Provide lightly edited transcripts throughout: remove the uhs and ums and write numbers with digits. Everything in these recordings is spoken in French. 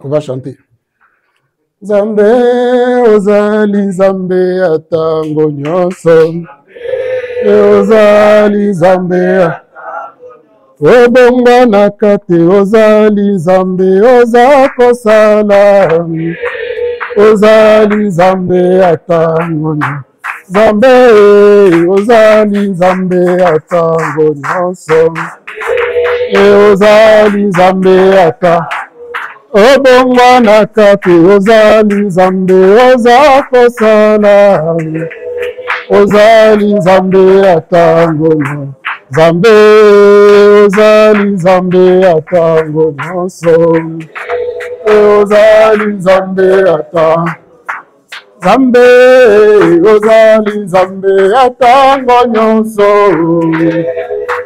On va chanter. Zambe ozali zambe atango nyonso. Ozali zambe obongo na kati ozali zambe oza kosala. Ozali zambe atango zambe ozali zambe atango nyonso. Ozali zambe atango obongo na kati ozali zambe oza kosala. Ozali zambe atango zambe ozali zambe atango nyonso. Ozali zambe atango zambe ozali zambe atango nyonso.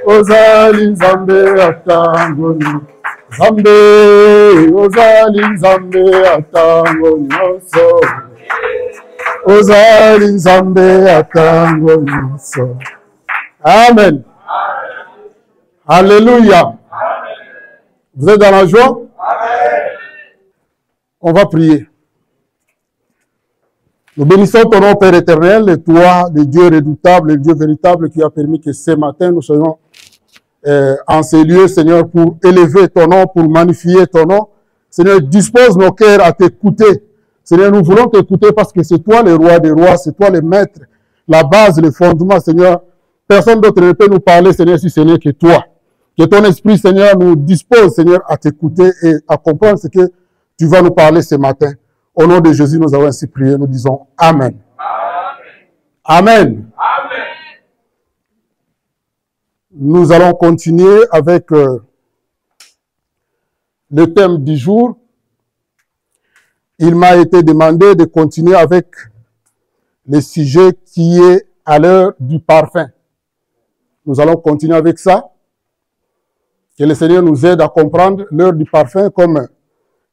Ozali zambe atango zambe ozali zambe atango nyonso. Ozali zambe atango nyonso. Amen. Alléluia. Vous êtes dans la joie? On va prier. Nous bénissons ton nom, Père éternel, et toi, le Dieu redoutable, le Dieu véritable qui a permis que ce matin nous soyons en ces lieux, Seigneur, pour élever ton nom, pour magnifier ton nom. Seigneur, dispose nos cœurs à t'écouter. Seigneur, nous voulons t'écouter parce que c'est toi le roi des rois, c'est toi le maître, la base, le fondement, Seigneur. Personne d'autre ne peut nous parler, Seigneur, si ce n'est que toi. Que ton esprit, Seigneur, nous dispose, Seigneur, à t'écouter et à comprendre ce que tu vas nous parler ce matin. Au nom de Jésus, nous avons ainsi prié. Nous disons Amen. Amen. Amen. Nous allons continuer avec le thème du jour. Il m'a été demandé de continuer avec le sujet qui est à l'heure du parfum. Nous allons continuer avec ça. Que le Seigneur nous aide à comprendre l'heure du parfum, comme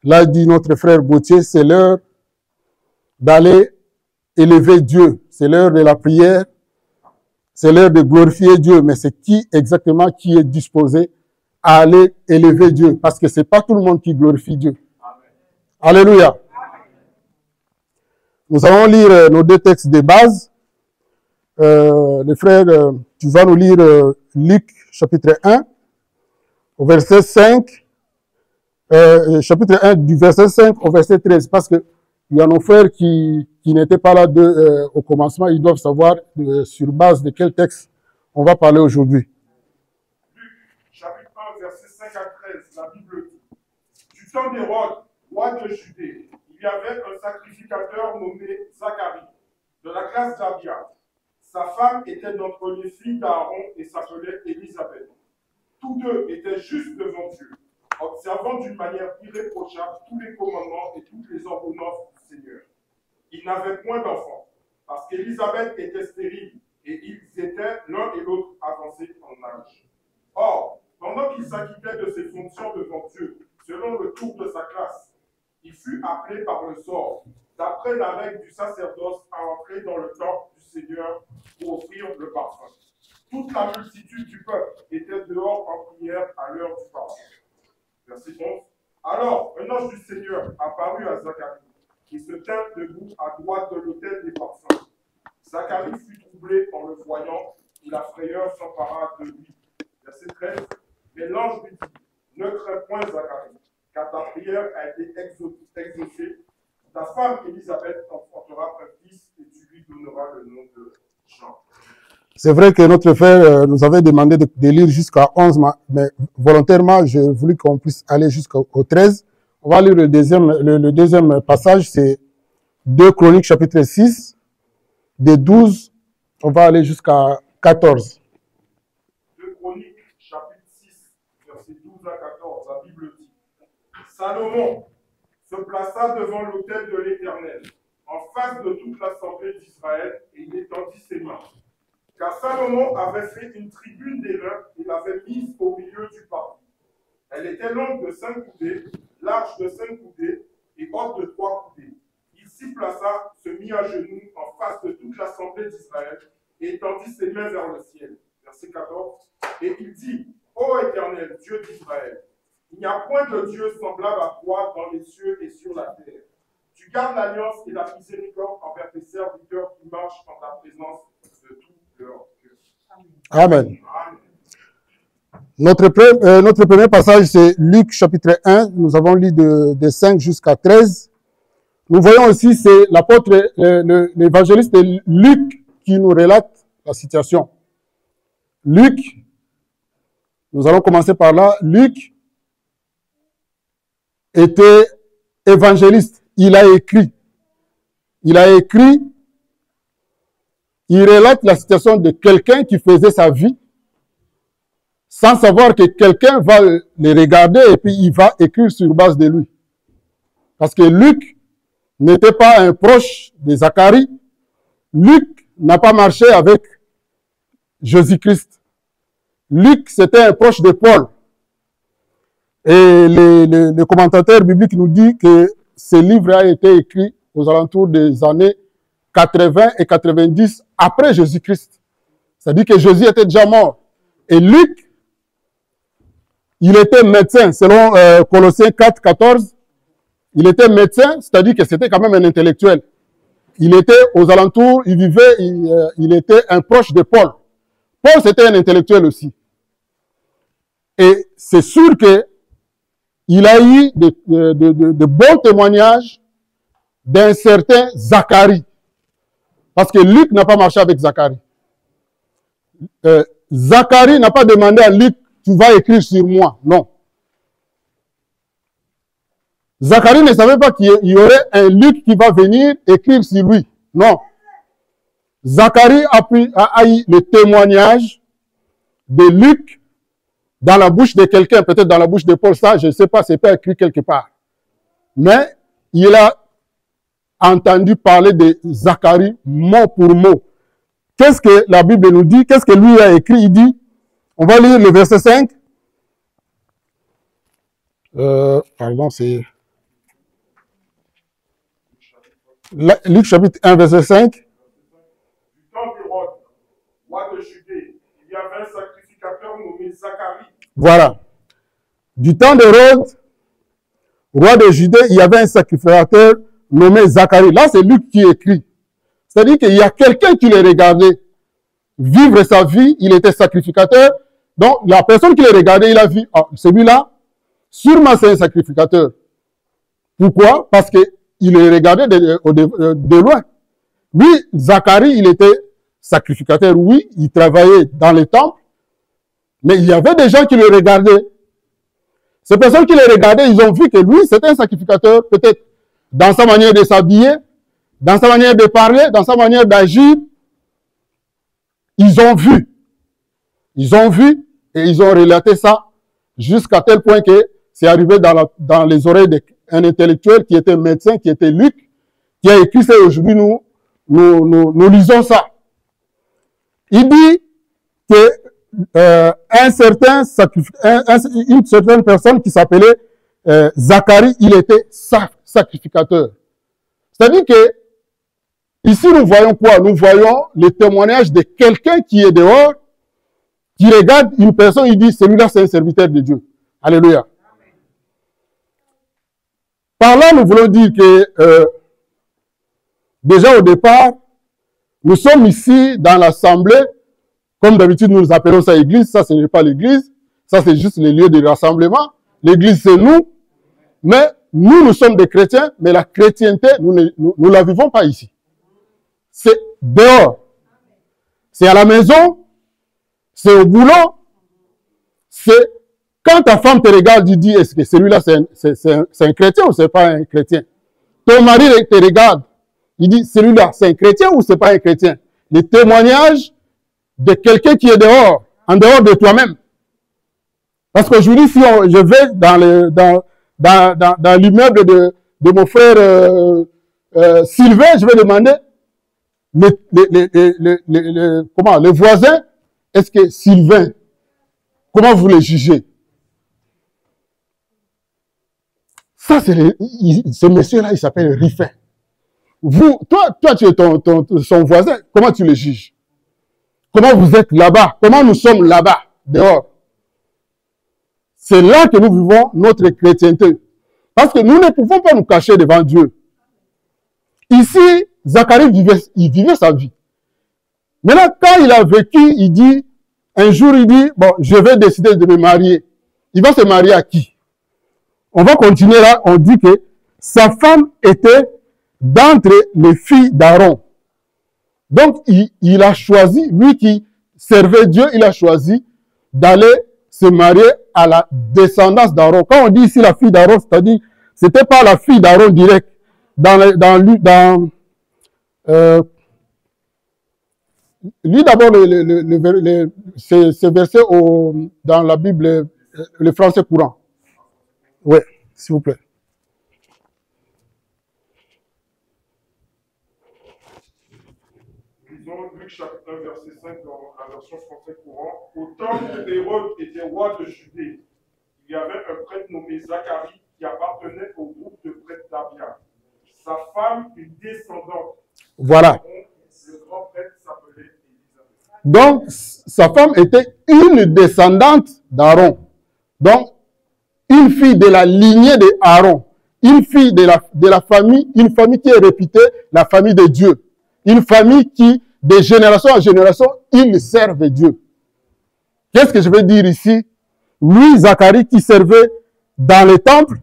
l'a dit notre frère Gauthier, c'est l'heure d'aller élever Dieu. C'est l'heure de la prière. C'est l'heure de glorifier Dieu. Mais c'est qui exactement qui est disposé à aller élever Dieu? Parce que c'est pas tout le monde qui glorifie Dieu. Amen. Alléluia. Nous allons lire nos deux textes de base. Les frères, tu vas nous lire Luc chapitre 1, au verset 5, chapitre 1 du verset 5 au verset 13, parce que il y a nos frères qui n'étaient pas là au commencement, ils doivent savoir sur base de quel texte on va parler aujourd'hui. Luc chapitre 1, verset 5 à 13, la Bible dit: du temps d'Hérode, roi de Judée, il y avait un sacrificateur nommé Zacharie, de la classe d'Abia. Sa femme était d'entre les filles d'Aaron et s'appelait Élisabeth. Tous deux étaient justes devant Dieu, observant d'une manière irréprochable tous les commandements et toutes les ordonnances du Seigneur. Ils n'avaient point d'enfants, parce qu'Élisabeth était stérile, et ils étaient l'un et l'autre avancés en âge. Or, pendant qu'il s'acquittait de ses fonctions devant Dieu, selon le tour de sa classe, il fut appelé par le sort, d'après la règle du sacerdoce, à entrer dans le temple du Seigneur pour offrir le parfum. Toute la multitude du peuple était dehors en prière à l'heure du parfum. Verset 11. Alors, un ange du Seigneur apparut à Zacharie, qui se tint debout à droite de l'autel des parfums. Zacharie fut troublé en le voyant, et la frayeur s'empara de lui. Verset 13. Mais l'ange lui dit: ne crains point, Zacharie, car ta prière a été exaucée. Ta femme Élisabeth enfantera un fils, et tu lui donneras le nom de Jean. C'est vrai que notre frère nous avait demandé de lire jusqu'à 11, mais volontairement, j'ai voulu qu'on puisse aller jusqu'au 13. On va lire le deuxième passage, c'est 2 Chroniques chapitre 6, de 12, on va aller jusqu'à 14. 2 Chroniques chapitre 6, verset 12 à 14, la Bible dit: Salomon se plaça devant l'autel de l'Éternel, en face de toute l'assemblée d'Israël, et il étendit ses mains. Car Salomon avait fait une tribune d'airain et l'avait mise au milieu du parvis. Elle était longue de 5 coudées, large de 5 coudées et haute de 3 coudées. Il s'y plaça, se mit à genoux en face de toute l'assemblée d'Israël et étendit ses mains vers le ciel. Verset 14. Et il dit: Ô Éternel, Dieu d'Israël, Il n'y a point de Dieu semblable à toi dans les cieux et sur la terre. Tu gardes l'alliance et la miséricorde envers tes serviteurs qui marchent en ta présence de tout leur cœur. Amen. Amen. Notre premier passage, c'est Luc chapitre 1. Nous avons lu de 5 jusqu'à 13. Nous voyons aussi, c'est l'apôtre, l'évangéliste Luc qui nous relate la situation. Luc, nous allons commencer par là. Luc était évangéliste. Il a écrit, il relate la situation de quelqu'un qui faisait sa vie sans savoir que quelqu'un va le regarder et puis il va écrire sur base de lui. Parce que Luc n'était pas un proche de Zacharie. Luc n'a pas marché avec Jésus-Christ. Luc, c'était un proche de Paul. Et le commentateur biblique nous dit que ce livre a été écrit aux alentours des années 80 et 90 après Jésus-Christ. C'est-à-dire que Jésus était déjà mort. Et Luc, il était médecin, selon Colossiens 4, 14. Il était médecin, c'est-à-dire que c'était quand même un intellectuel. Il était aux alentours, il vivait, il était un proche de Paul. Paul, c'était un intellectuel aussi. Et c'est sûr que il a eu de bons témoignages d'un certain Zacharie. Parce que Luc n'a pas marché avec Zacharie. Zacharie n'a pas demandé à Luc, tu vas écrire sur moi. Non. Zacharie ne savait pas qu'il y aurait un Luc qui va venir écrire sur lui. Non. Zacharie a eu le témoignage de Luc dans la bouche de quelqu'un, peut-être dans la bouche de Paul, ça, je ne sais pas, c'est pas écrit quelque part. Mais il a entendu parler de Zacharie mot pour mot. Qu'est-ce que la Bible nous dit? Qu'est-ce que lui a écrit? Il dit, on va lire le verset 5. Pardon, c'est Luc chapitre 1, verset 5. Du temps d'Hérode, roi de Judée, il y avait un sacrificateur nommé Zacharie. Voilà. Du temps d'Hérode, roi de Judée, il y avait un sacrificateur nommé Zacharie. Là, c'est Luc qui écrit. C'est-à-dire qu'il y a quelqu'un qui le regardait vivre sa vie, il était sacrificateur. Donc, la personne qui le regardait, il a vu, ah, celui-là, sûrement c'est un sacrificateur. Pourquoi? Parce qu'il le regardait de loin. Lui, Zacharie, il était sacrificateur, oui, il travaillait dans les temples, mais il y avait des gens qui le regardaient. Ces personnes qui le regardaient, ils ont vu que lui, c'était un sacrificateur, peut-être dans sa manière de s'habiller, dans sa manière de parler, dans sa manière d'agir. Ils ont vu et ils ont relaté ça jusqu'à tel point que c'est arrivé dans les oreilles d'un intellectuel qui était médecin, qui était Luc, qui a écrit ça. Aujourd'hui, nous lisons ça. Il dit que une certaine personne qui s'appelait Zacharie, il était sacrificateur. C'est-à-dire que ici, nous voyons quoi? Nous voyons le témoignage de quelqu'un qui est dehors, qui regarde une personne, il dit, celui-là, c'est un serviteur de Dieu. Alléluia. Par là, nous voulons dire que, déjà au départ, nous sommes ici dans l'assemblée. Comme d'habitude, nous appelons ça église. Ça, ce n'est pas l'église. Ça, c'est juste le lieu de rassemblement. L'église, c'est nous. Mais nous sommes des chrétiens, mais la chrétienté, nous ne la vivons pas ici. C'est dehors. C'est à la maison. C'est au boulot. C'est quand ta femme te regarde, tu dis, est-ce que celui-là, c'est un chrétien ou c'est pas un chrétien? Ton mari te regarde. Il dit, celui-là, c'est un chrétien ou c'est pas un chrétien? Le témoignage de quelqu'un qui est dehors, en dehors de toi-même. Parce qu'aujourd'hui, si je vais dans l'immeuble de mon frère Sylvain, je vais demander les voisins, est-ce que Sylvain, comment vous les jugez? Ça, ce monsieur-là, il s'appelle Riffin. Toi, tu es son voisin, comment tu le juges? Comment vous êtes là-bas? Comment nous sommes là-bas, dehors? C'est là que nous vivons notre chrétienté. Parce que nous ne pouvons pas nous cacher devant Dieu. Ici, Zacharie vivait sa vie. Maintenant, quand il a vécu, il dit, un jour, il dit, bon, je vais décider de me marier. Il va se marier à qui? On va continuer là, on dit que sa femme était d'entre les filles d'Aaron. Donc, il a choisi, lui qui servait Dieu, il a choisi d'aller se marier à la descendance d'Aaron. Quand on dit ici la fille d'Aaron, c'est-à-dire, c'était pas la fille d'Aaron direct. Lis d'abord ce verset dans la Bible, le français courant. Oui, s'il vous plaît. Lisons Luc chapitre 1, verset 5 dans la version français courant. Au temps où Hérode était roi de Judée, il y avait un prêtre nommé Zacharie qui appartenait au groupe de prêtres d'Abia. Sa femme, une descendante. Voilà. Le grand prêtre s'appelait Élisabeth. Donc, sa femme était une descendante d'Aaron. Donc, une fille de la lignée de Aaron. Une fille de la famille, une famille qui est réputée la famille de Dieu. Une famille qui, de génération en génération, ils servent Dieu. Qu'est-ce que je veux dire ici? Lui, Zacharie, qui servait dans le temple,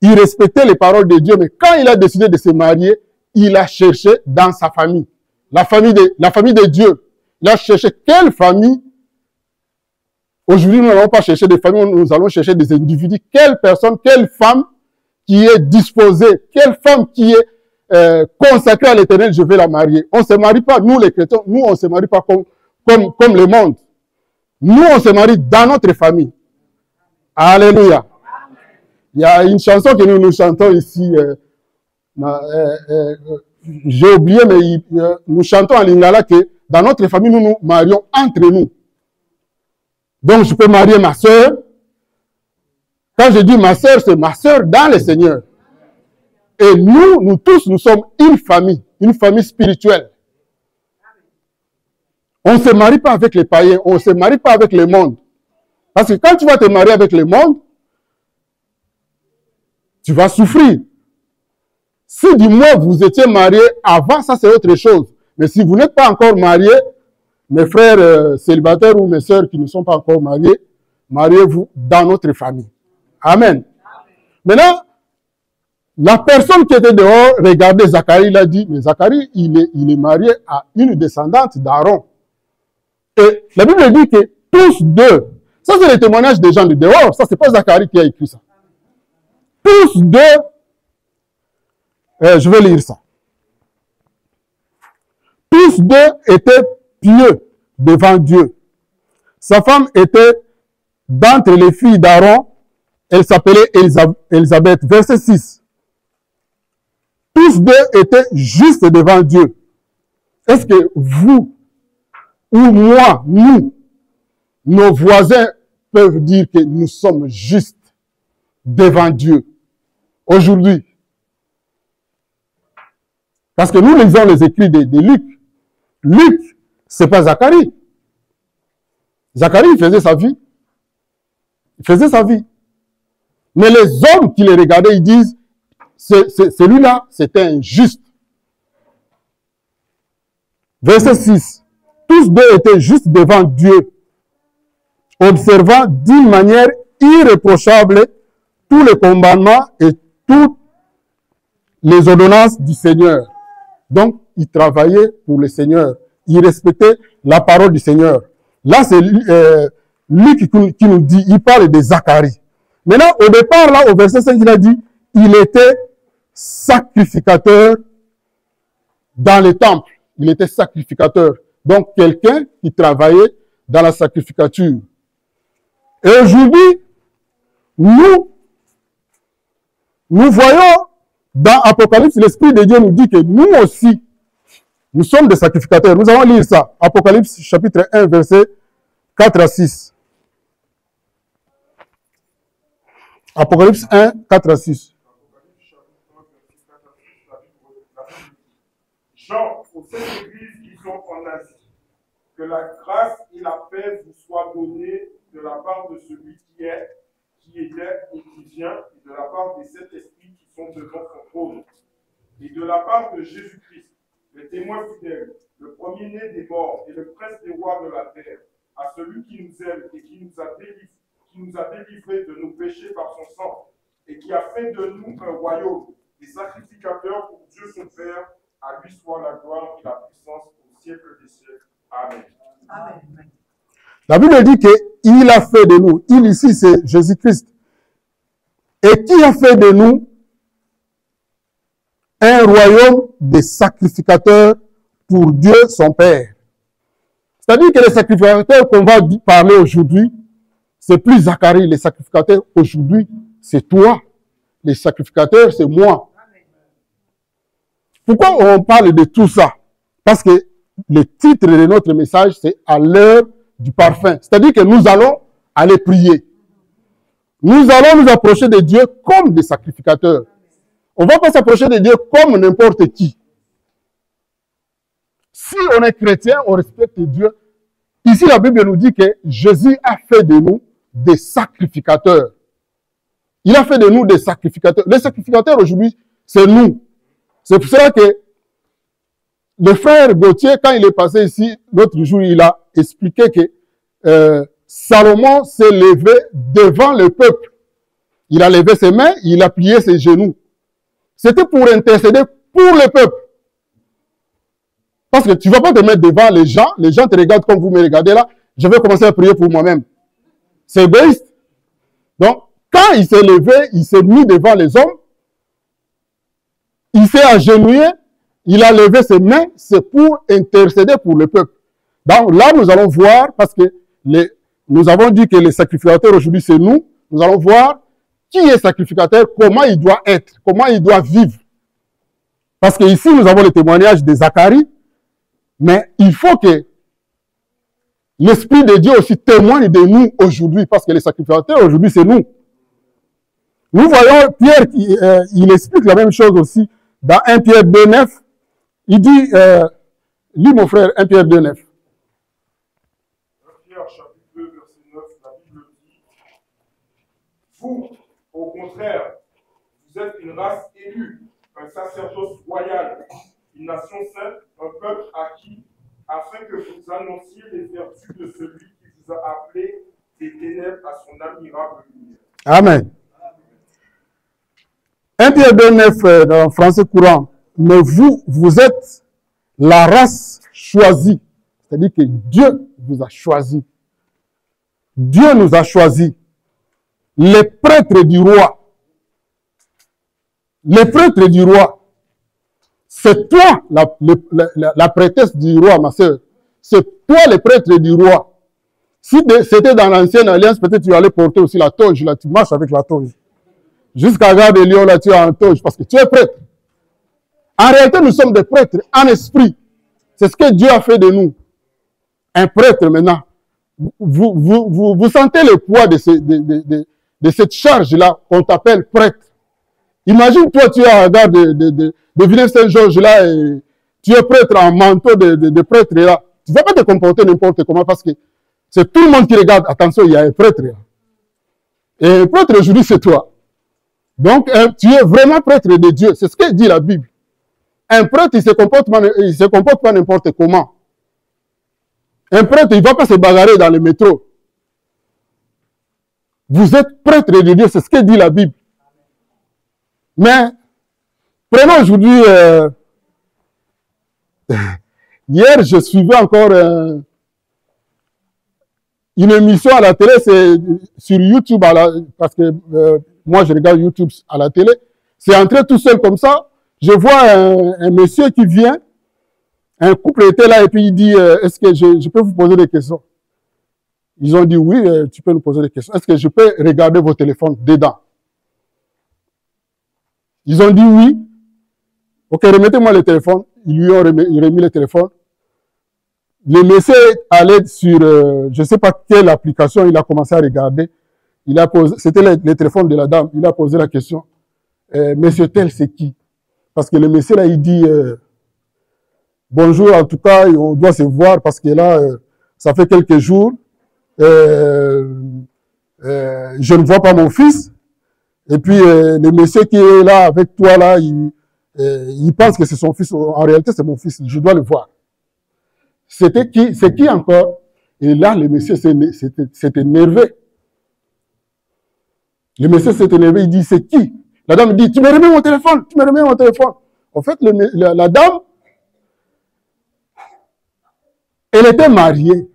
il respectait les paroles de Dieu, mais quand il a décidé de se marier, il a cherché dans sa famille, la famille de Dieu. Il a cherché quelle famille. Aujourd'hui, nous n'allons pas chercher des familles, nous allons chercher des individus. Quelle personne, quelle femme qui est disposée, quelle femme qui est consacrée à l'Éternel, je vais la marier. On ne se marie pas, nous les chrétiens, nous on ne se marie pas comme le monde. Nous, on se marie dans notre famille. Alléluia. Il y a une chanson que nous chantons ici. J'ai oublié, mais nous chantons en lingala que dans notre famille, nous nous marions entre nous. Donc, je peux marier ma sœur. Quand je dis ma sœur, c'est ma sœur dans le Seigneur. Et nous tous, nous sommes une famille spirituelle. On ne se marie pas avec les païens, on ne se marie pas avec le monde. Parce que quand tu vas te marier avec le monde, tu vas souffrir. Si du moins vous étiez marié avant, ça c'est autre chose. Mais si vous n'êtes pas encore marié, mes frères célibataires ou mes sœurs qui ne sont pas encore mariés, mariez-vous dans notre famille. Amen. Maintenant, la personne qui était dehors, regardez Zacharie, il a dit, mais Zacharie, il est marié à une descendante d'Aaron. Et la Bible dit que tous deux, ça c'est le témoignage des gens de dehors, ça c'est pas Zacharie qui a écrit ça. Tous deux, je vais lire ça. Tous deux étaient pieux devant Dieu. Sa femme était d'entre les filles d'Aaron, elle s'appelait Élisabeth. Verset 6. Tous deux étaient justes devant Dieu. Est-ce que vous ou moi, nous, nos voisins peuvent dire que nous sommes justes devant Dieu aujourd'hui? Parce que nous lisons les écrits de Luc. Luc, c'est pas Zacharie. Zacharie, il faisait sa vie. Il faisait sa vie. Mais les hommes qui les regardaient, ils disent, celui-là, c'était un juste. Verset 6. Tous deux étaient justes devant Dieu, observant d'une manière irréprochable tous les commandements et toutes les ordonnances du Seigneur. Donc, ils travaillaient pour le Seigneur. Ils respectaient la parole du Seigneur. Là, c'est Luc qui nous dit, il parle de Zacharie. Maintenant, au départ, là, au verset 5, il a dit, il était sacrificateur dans le temple. Il était sacrificateur. Donc, quelqu'un qui travaillait dans la sacrificature. Et aujourd'hui, nous voyons dans Apocalypse, l'Esprit de Dieu nous dit que nous aussi, nous sommes des sacrificateurs. Nous allons lire ça. Apocalypse chapitre 1, verset 4 à 6. Apocalypse 1, 4 à 6. Jean, aux sept églises qui sont en Asie, que la grâce et la paix vous soient données de la part de celui qui est, qui était et qui vient, et de la part des sept esprits qui sont devant son trône, et de la part de Jésus-Christ, le témoin fidèle, le premier-né des morts et le prince des rois de la terre, à celui qui nous aime et qui nous a délivrés de nos péchés par son sang, et qui a fait de nous un royaume, des sacrificateurs pour Dieu son Père. À lui soit la gloire et la puissance au siècle des siècles. Amen. Amen. La Bible dit qu'il a fait de nous, il ici c'est Jésus-Christ, et qui a fait de nous un royaume des sacrificateurs pour Dieu son Père. C'est-à-dire que les sacrificateurs qu'on va parler aujourd'hui, c'est plus Zacharie. Les sacrificateurs aujourd'hui, c'est toi. Les sacrificateurs, c'est moi. Pourquoi on parle de tout ça? Parce que le titre de notre message, c'est à l'heure du parfum. C'est-à-dire que nous allons aller prier. Nous allons nous approcher de Dieu comme des sacrificateurs. On ne va pas s'approcher de Dieu comme n'importe qui. Si on est chrétien, on respecte Dieu. Ici, la Bible nous dit que Jésus a fait de nous des sacrificateurs. Il a fait de nous des sacrificateurs. Les sacrificateurs aujourd'hui, c'est nous. C'est pour cela que le frère Gauthier, quand il est passé ici, l'autre jour, il a expliqué que Salomon s'est levé devant le peuple. Il a levé ses mains, il a plié ses genoux. C'était pour intercéder pour le peuple. Parce que tu ne vas pas te mettre devant les gens te regardent comme vous me regardez là, je vais commencer à prier pour moi-même. C'est égoïste. Donc, quand il s'est levé, il s'est mis devant les hommes, il s'est agenouillé, il a levé ses mains, c'est pour intercéder pour le peuple. Donc là, nous allons voir, parce que nous avons dit que les sacrificateurs aujourd'hui, c'est nous, nous allons voir qui est sacrificateur, comment il doit être, comment il doit vivre. Parce que ici, nous avons le témoignage de Zacharie, mais il faut que l'Esprit de Dieu aussi témoigne de nous aujourd'hui, parce que les sacrificateurs aujourd'hui, c'est nous. Nous voyons Pierre, il explique la même chose aussi dans 1 Pierre 2,9. Il dit, lis mon frère, 1 Pierre 2,9. 1 Pierre chapitre 2, verset 9, la Bible dit, vous, au contraire, vous êtes une race élue, un sacerdoce royal, une nation sainte, un peuple acquis, afin que vous annonciez les vertus de celui qui vous a appelé des ténèbres à son admirable lumière. Amen. 1 Pierre 2,9 dans le français courant. Mais vous, vous êtes la race choisie. C'est-à-dire que Dieu vous a choisi. Dieu nous a choisis. Les prêtres du roi. Les prêtres du roi. C'est toi la prêtresse du roi, ma soeur. C'est toi le prêtre du roi. Si c'était dans l'ancienne alliance, peut-être tu allais porter aussi la toge. Là, tu marches avec la toge. Jusqu'à Gare de Lyon, là, tu as un toge parce que tu es prêtre. En réalité, nous sommes des prêtres en esprit. C'est ce que Dieu a fait de nous. Un prêtre maintenant. Vous sentez le poids de cette charge-là qu'on t'appelle prêtre. Imagine toi, tu es à la gare de Villeneuve-Saint-Georges là et tu es prêtre en manteau de prêtre là. Tu ne vas pas te comporter n'importe comment parce que c'est tout le monde qui regarde. Attention, il y a un prêtre là. Et le prêtre aujourd'hui, c'est toi. Donc, tu es vraiment prêtre de Dieu. C'est ce que dit la Bible. Un prêtre, il se comporte pas n'importe comment. Un prêtre, il ne va pas se bagarrer dans le métro. Vous êtes prêtre de Dieu, c'est ce que dit la Bible. Mais, prenons aujourd'hui, hier, je suivais encore une émission à la télé, c'est sur YouTube, parce que moi, je regarde YouTube à la télé. C'est entré tout seul comme ça. Je vois un monsieur qui vient, un couple était là et puis il dit, est-ce que je peux vous poser des questions? Ils ont dit, oui, tu peux nous poser des questions. Est-ce que je peux regarder vos téléphones dedans? Ils ont dit oui. Ok, remettez-moi le téléphone. Ils lui ont remis le téléphone. Le monsieur allait sur, je ne sais pas quelle application, il a commencé à regarder. Il a posé, c'était le téléphone de la dame. Il a posé la question. Monsieur tel, c'est qui? Parce que le monsieur là, il dit, bonjour, en tout cas, on doit se voir parce que là, ça fait quelques jours. je ne vois pas mon fils. Et puis, le monsieur qui est là avec toi, là, il pense que c'est son fils. En réalité, c'est mon fils. Je dois le voir. C'était qui? C'est qui encore? Et là, le monsieur s'est énervé. Le monsieur s'est énervé. Il dit, c'est qui? La dame dit, tu me remets mon téléphone. Tu me remets mon téléphone. En fait, la dame, elle était mariée.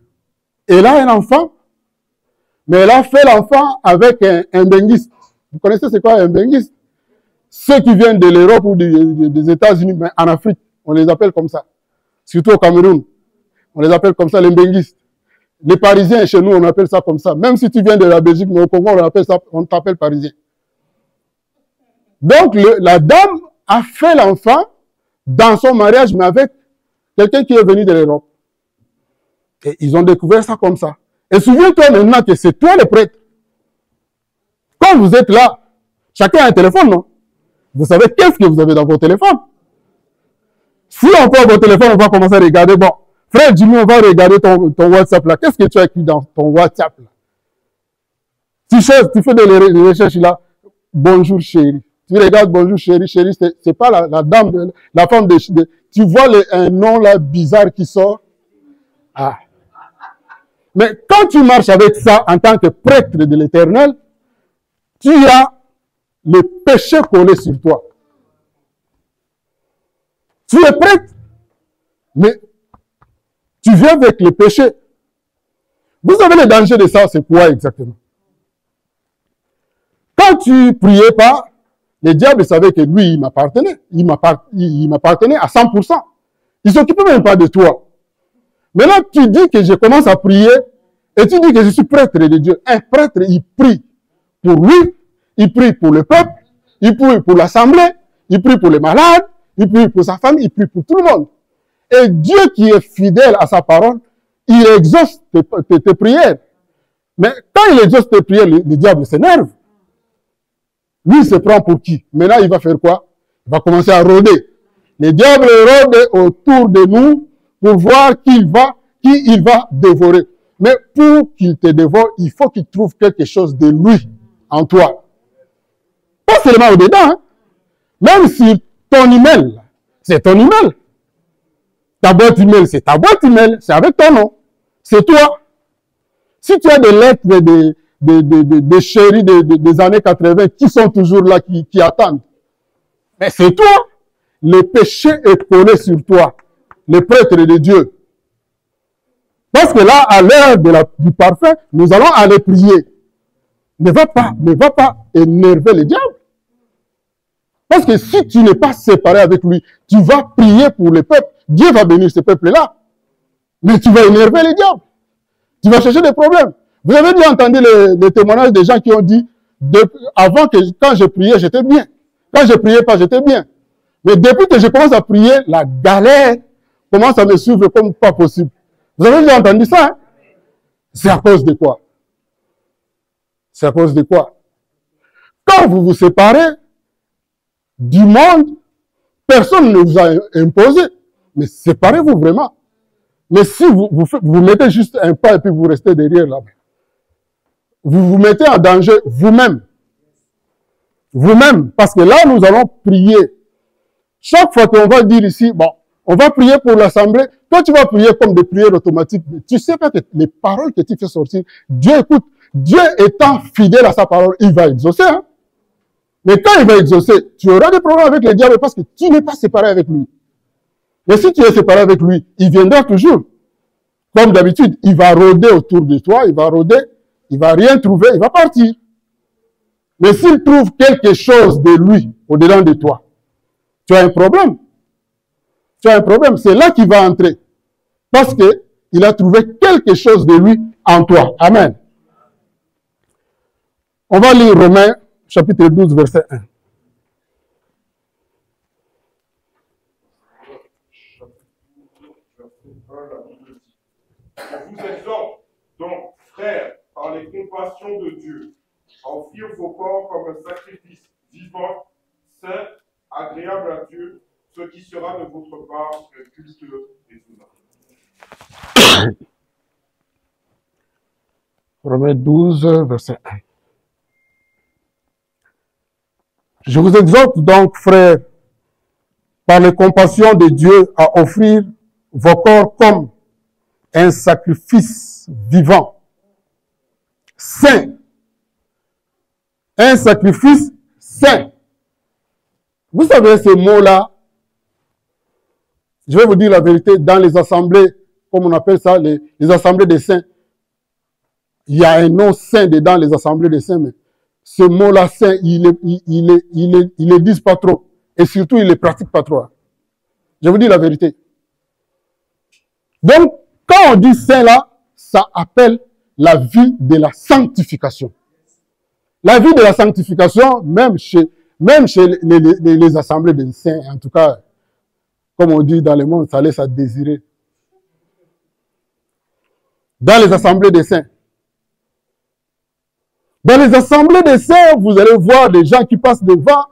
Elle a un enfant. Mais elle a fait l'enfant avec un benguiste. Vous connaissez c'est quoi un benguiste? Ceux qui viennent de l'Europe ou des États-Unis, mais en Afrique, on les appelle comme ça. Surtout au Cameroun. On les appelle comme ça, les benguistes. Les Parisiens, chez nous, on appelle ça comme ça. Même si tu viens de la Belgique, mais au Congo, on t'appelle Parisien. Donc, la dame a fait l'enfant dans son mariage, mais avec quelqu'un qui est venu de l'Europe. Et ils ont découvert ça comme ça. Et souviens-toi maintenant que c'est toi le prêtre. Quand vous êtes là, chacun a un téléphone, non? Vous savez qu'est-ce que vous avez dans vos téléphones. Si on prend vos téléphones, on va commencer à regarder. Bon, frère Jimmy, on va regarder ton WhatsApp là. Qu'est-ce que tu as écrit dans ton WhatsApp là? Tu fais des recherches là. Bonjour chérie. Tu regardes bonjour chérie. Chérie, c'est pas la dame, la femme de... Tu vois un nom là bizarre qui sort. Ah. Mais quand tu marches avec ça en tant que prêtre de l'Éternel, tu as le péché collé sur toi. Tu es prêtre, mais tu viens avec le péché. Vous savez le danger de ça, c'est quoi exactement? Quand tu priais pas, le diable savait que lui, il m'appartenait. Il m'appartenait à 100%. Il ne s'occupait même pas de toi. Maintenant, tu dis que je commence à prier et tu dis que je suis prêtre de Dieu. Un prêtre, il prie pour lui, il prie pour le peuple, il prie pour l'assemblée, il prie pour les malades, il prie pour sa famille, il prie pour tout le monde. Et Dieu qui est fidèle à sa parole, il exauce tes prières. Mais quand il exauce tes prières, le diable s'énerve. Lui, il se prend pour qui? Maintenant, il va faire quoi? Il va commencer à rôder. Le diable rôde autour de nous pour voir qui il va dévorer. Mais pour qu'il te dévore, il faut qu'il trouve quelque chose de lui en toi. Pas seulement au-dedans. Hein? Même si ton email, c'est ton email. Ta boîte email, c'est ta boîte email. C'est avec ton nom. C'est toi. Si tu as des lettres des chéris des années 80 qui sont toujours là, qui attendent, mais c'est toi. Le péché est collé sur toi. Le prêtre de Dieu. Parce que là, à l'heure du parfum, nous allons aller prier. Ne va pas énerver le diable. Parce que si tu n'es pas séparé avec lui, tu vas prier pour le peuple. Dieu va bénir ce peuple-là. Mais tu vas énerver le diable. Tu vas chercher des problèmes. Vous avez déjà entendu les témoignages des gens qui ont dit, avant que quand je priais, j'étais bien. Quand je priais pas, j'étais bien. Mais depuis que je commence à prier, la galère commence à me suivre comme pas possible. Vous avez déjà entendu ça? Hein? C'est à cause de quoi? C'est à cause de quoi? Quand vous vous séparez du monde, personne ne vous a imposé. Mais séparez-vous vraiment. Mais si vous mettez juste un pas et puis vous restez derrière là, vous vous mettez en danger vous-même. Vous-même. Parce que là, nous allons prier. Chaque fois qu'on va dire ici, bon, on va prier pour l'assemblée, toi tu vas prier comme des prières automatiques. Tu sais pas que les paroles que tu fais sortir, Dieu écoute. Dieu étant fidèle à sa parole, il va exaucer. Hein? Mais quand il va exaucer, tu auras des problèmes avec le diable parce que tu n'es pas séparé avec lui. Mais si tu es séparé avec lui, il viendra toujours. Comme d'habitude, il va rôder autour de toi, il va rôder, il va rien trouver, il va partir. Mais s'il trouve quelque chose de lui au-dedans de toi, tu as un problème. Tu as un problème. C'est là qu'il va entrer. Parce que il a trouvé quelque chose de lui en toi. Amen. On va lire Romains, chapitre 12, verset 1. Je vous exhorte donc, frères, par les compassions de Dieu, à offrir vos corps comme un sacrifice vivant, saint, agréable à Dieu, ce qui sera de votre part un culte raisonnable. Romains 12, verset 1. Je vous exhorte donc, frères, par les compassions de Dieu, à offrir vos corps comme un sacrifice vivant, saint. Un sacrifice saint. Vous savez ce mot-là, je vais vous dire la vérité, dans les assemblées, comme on appelle ça, les assemblées des saints, il y a un nom saint dedans les assemblées des saints, mais ce mot-là saint, ils le disent pas trop. Et surtout, ils ne le pratiquent pas trop. Je vous dis la vérité. Donc, quand on dit saint là, ça appelle la vie de la sanctification. La vie de la sanctification, même chez les assemblées des saints, en tout cas, comme on dit dans le monde, ça laisse à désirer. Dans les assemblées des saints. Dans les assemblées des saints, vous allez voir des gens qui passent devant,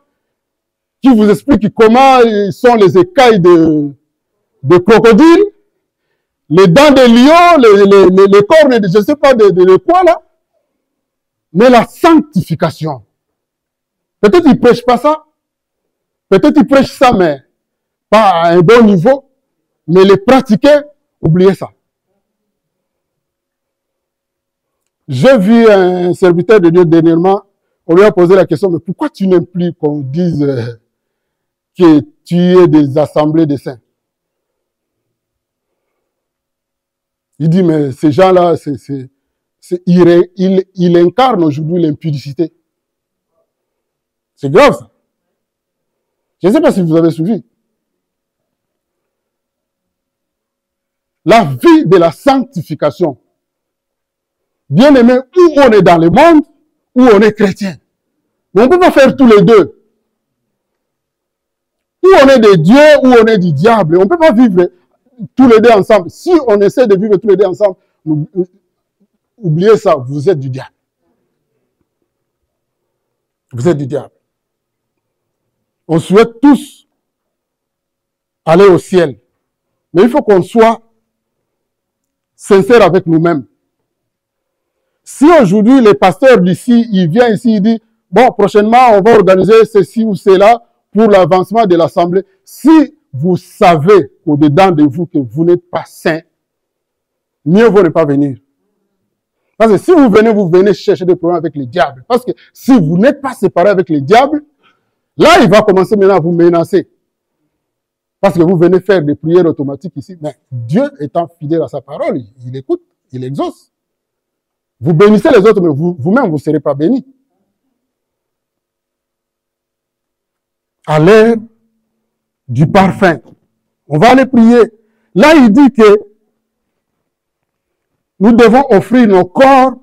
qui vous expliquent comment sont les écailles de crocodile, les dents de lion, les cornes de je ne sais pas de quoi là. Mais la sanctification. Peut-être ils ne prêchent pas ça. Peut-être ils prêchent ça, mais pas à un bon niveau. Mais les pratiquer, oubliez ça. J'ai vu un serviteur de Dieu dernièrement, on lui a posé la question, mais pourquoi tu n'aimes plus qu'on dise que tu es des assemblées de saints? Il dit, mais ces gens-là, ils incarnent aujourd'hui l'impudicité. C'est grave ça. Je ne sais pas si vous avez suivi. La vie de la sanctification. Bien aimé, où on est dans le monde, où on est chrétien. Mais on ne peut pas faire tous les deux. Où on est de Dieu, où on est du diable. On ne peut pas vivre tous les deux ensemble. Si on essaie de vivre tous les deux ensemble, oubliez ça, vous êtes du diable. Vous êtes du diable. On souhaite tous aller au ciel. Mais il faut qu'on soit sincère avec nous-mêmes. Si aujourd'hui, les pasteurs d'ici, ils viennent ici, ils disent, bon, prochainement, on va organiser ceci ou cela pour l'avancement de l'Assemblée. Si vous savez au-dedans de vous que vous n'êtes pas saint, mieux vaut ne pas venir. Parce que si vous venez chercher des problèmes avec le diable. Parce que si vous n'êtes pas séparé avec le diable, là, il va commencer maintenant à vous menacer. Parce que vous venez faire des prières automatiques ici. Mais Dieu étant fidèle à sa parole, il écoute, il exauce. Vous bénissez les autres, mais vous-même, vous ne serez pas bénis. À l'heure du parfum, on va aller prier. Là, il dit que nous devons offrir nos corps,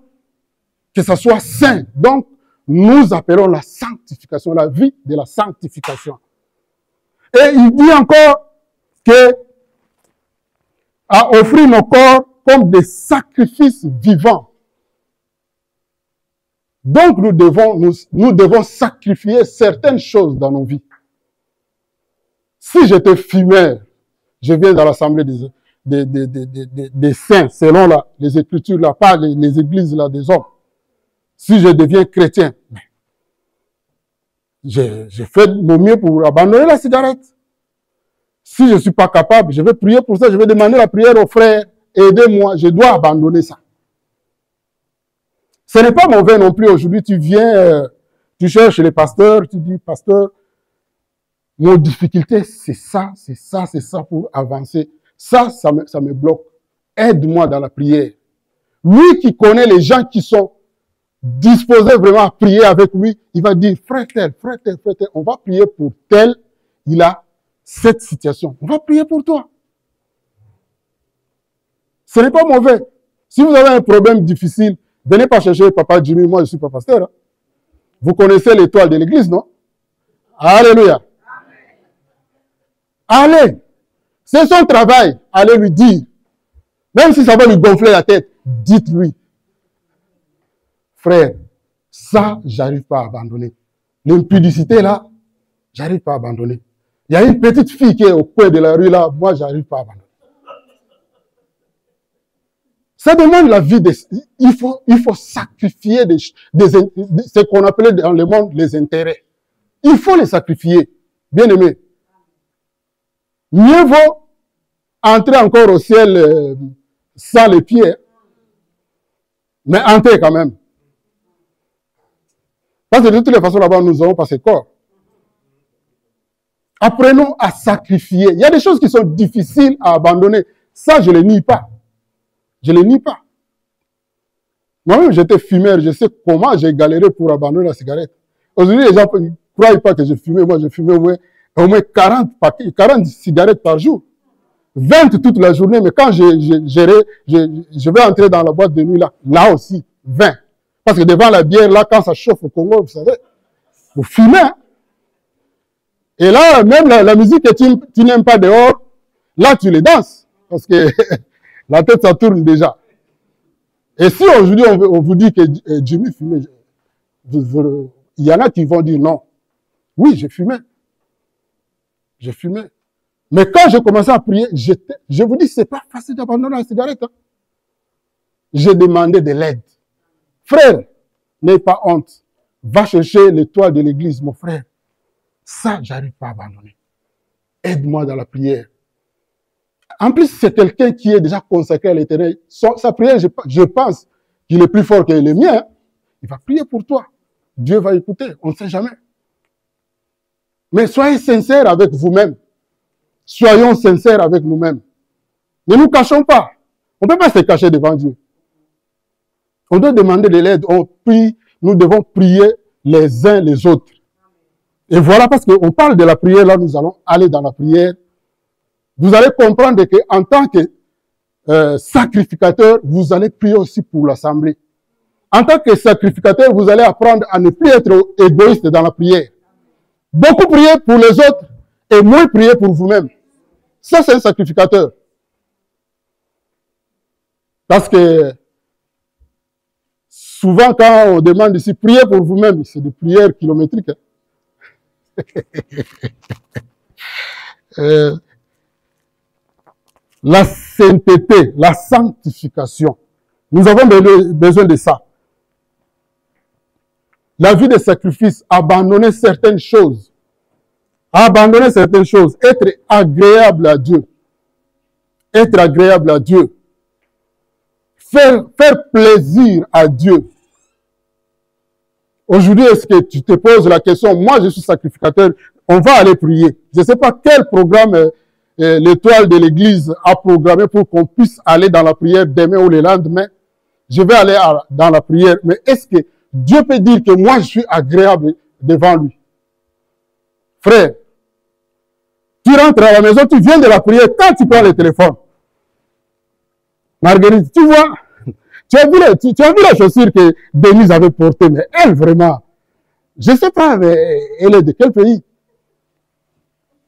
que ce soit saint. Donc, nous appelons la sanctification, la vie de la sanctification. Et il dit encore que à offrir nos corps comme des sacrifices vivants. Donc, nous devons sacrifier certaines choses dans nos vies. Si j'étais fumeur, je viens dans l'assemblée des saints, selon les écritures, là, pas les églises là, des hommes. Si je deviens chrétien, je fais mon mieux pour abandonner la cigarette. Si je ne suis pas capable, je vais prier pour ça, je vais demander la prière aux frères, aidez-moi, je dois abandonner ça. Ce n'est pas mauvais non plus. Aujourd'hui, tu viens, tu cherches les pasteurs, tu dis, pasteur, mon difficulté, c'est ça pour avancer. Ça me bloque. Aide-moi dans la prière. Lui qui connaît les gens qui sont disposés vraiment à prier avec lui, il va dire, frère tel, on va prier pour tel, il a cette situation. On va prier pour toi. Ce n'est pas mauvais. Si vous avez un problème difficile, venez pas chercher Papa Jimmy, moi je ne suis pas pasteur. Hein. Vous connaissez l'étoile de l'église, non? Alléluia. Allez, c'est son travail. Allez lui dire. Même si ça va lui gonfler la tête, dites-lui. Frère, ça, j'arrive pas à abandonner. L'impudicité là, j'arrive pas à abandonner. Il y a une petite fille qui est au coin de la rue là, moi, j'arrive pas à abandonner. Ça demande la vie. Il faut sacrifier ce qu'on appelait dans le monde les intérêts. Il faut les sacrifier. Bien aimé. Mieux vaut entrer encore au ciel sans les pieds. Mais entrer quand même. Parce que de toutes les façons, là-bas, nous n'aurons pas ce corps. Apprenons à sacrifier. Il y a des choses qui sont difficiles à abandonner. Ça, je ne le nie pas. Je ne le nie pas. Moi-même, j'étais fumeur. Je sais comment j'ai galéré pour abandonner la cigarette. Aujourd'hui, les gens ne croient pas que je fumais. Moi, je fumais au moins 40 cigarettes par jour. 20 toute la journée. Mais quand je vais entrer dans la boîte de nuit, là aussi, 20. Parce que devant la bière, là, quand ça chauffe au Congo, vous savez, vous fumez. Hein? Et là, même la musique que tu n'aimes pas dehors, là, tu les danses. Parce que la tête, ça tourne déjà. Et si aujourd'hui, on vous dit que Jimmy fumait, il y en a qui vont dire non. Oui, j'ai fumé. J'ai fumé. Mais quand j'ai commencé à prier, je vous dis, c'est pas facile d'abandonner la cigarette. Hein. J'ai demandé de l'aide. Frère, n'aie pas honte. Va chercher l'étoile de l'église, mon frère. Ça, j'arrive pas à abandonner. Aide-moi dans la prière. En plus, c'est quelqu'un qui est déjà consacré à l'Éternel. Sa prière, je pense qu'il est plus fort que les miens. Hein. Il va prier pour toi. Dieu va écouter. On ne sait jamais. Mais soyez sincères avec vous-même. Soyons sincères avec nous-mêmes. Ne nous cachons pas. On ne peut pas se cacher devant Dieu. On doit demander de l'aide. On prie. Nous devons prier les uns les autres. Et voilà, parce qu'on parle de la prière, là, nous allons aller dans la prière. Vous allez comprendre qu'en tant que sacrificateur, vous allez prier aussi pour l'assemblée. En tant que sacrificateur, vous allez apprendre à ne plus être égoïste dans la prière. Beaucoup prier pour les autres et moins prier pour vous-même. Ça, c'est un sacrificateur. Parce que souvent, quand on demande ici, prier pour vous-même, c'est des prières kilométriques. Hein. La sainteté, la sanctification. Nous avons besoin de ça. La vie de sacrifice, abandonner certaines choses. Abandonner certaines choses. Être agréable à Dieu. Être agréable à Dieu. Faire plaisir à Dieu. Aujourd'hui, est-ce que tu te poses la question, moi je suis sacrificateur, on va aller prier. Je ne sais pas quel programme l'étoile de l'église a programmé pour qu'on puisse aller dans la prière demain ou le lendemain. Je vais aller dans la prière. Mais est-ce que Dieu peut dire que moi je suis agréable devant lui? Frère, tu rentres à la maison, tu viens de la prière, quand tu prends le téléphone. Marguerite, tu vois, tu as vu la chaussure que Denise avait portée, mais elle vraiment, je ne sais pas, mais elle est de quel pays?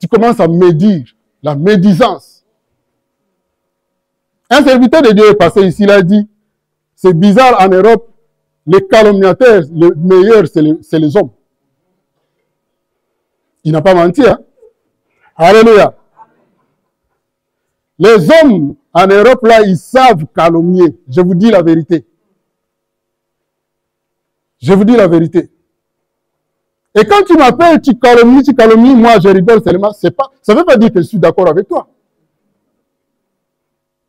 Tu commences à médire, la médisance. Un serviteur de Dieu est passé ici, il a dit, c'est bizarre en Europe, les calomniateurs, les meilleurs, c'est les hommes. Il n'a pas menti, hein? Alléluia. Les hommes en Europe, là, ils savent calomnier. Je vous dis la vérité. Je vous dis la vérité. Et quand tu m'appelles, tu calomnies, moi je rigole seulement. Ça ne veut pas dire que je suis d'accord avec toi.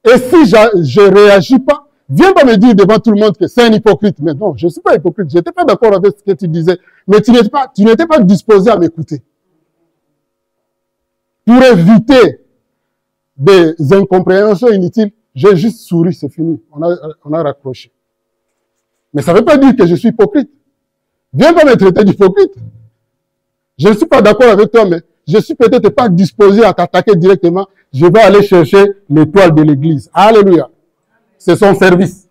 Et si je ne réagis pas, viens pas me dire devant tout le monde que c'est un hypocrite. Mais non, je ne suis pas hypocrite. Je n'étais pas d'accord avec ce que tu disais. Mais tu n'étais pas disposé à m'écouter. Pour éviter des incompréhensions inutiles, j'ai juste souri, c'est fini. On a raccroché. Mais ça ne veut pas dire que je suis hypocrite. Viens pas me traiter d'hypocrite. Je ne suis pas d'accord avec toi, mais je ne suis peut-être pas disposé à t'attaquer directement. Je vais aller chercher l'étoile de l'église. Alléluia. C'est son service.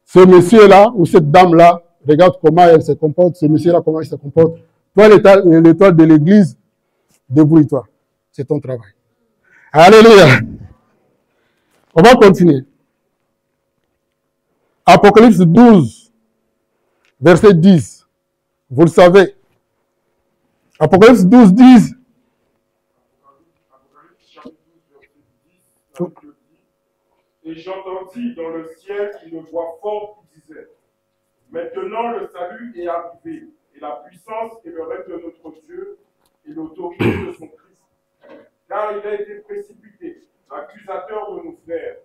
Ce monsieur-là, ou cette dame-là, regarde comment elle se comporte. Ce monsieur-là, comment il se comporte. Toi, l'étoile de l'église, débrouille-toi. C'est ton travail. Alléluia. On va continuer. Apocalypse 12, verset 10. Vous le savez. Apocalypse 12, 10. Apocalypse chapitre la Bible dit, et j'entendis dans le ciel une voix forte qui disait, maintenant le salut est arrivé, et la puissance et le règne de notre Dieu, et l'autorité de son Christ. Car il a été précipité, l'accusateur de nos frères,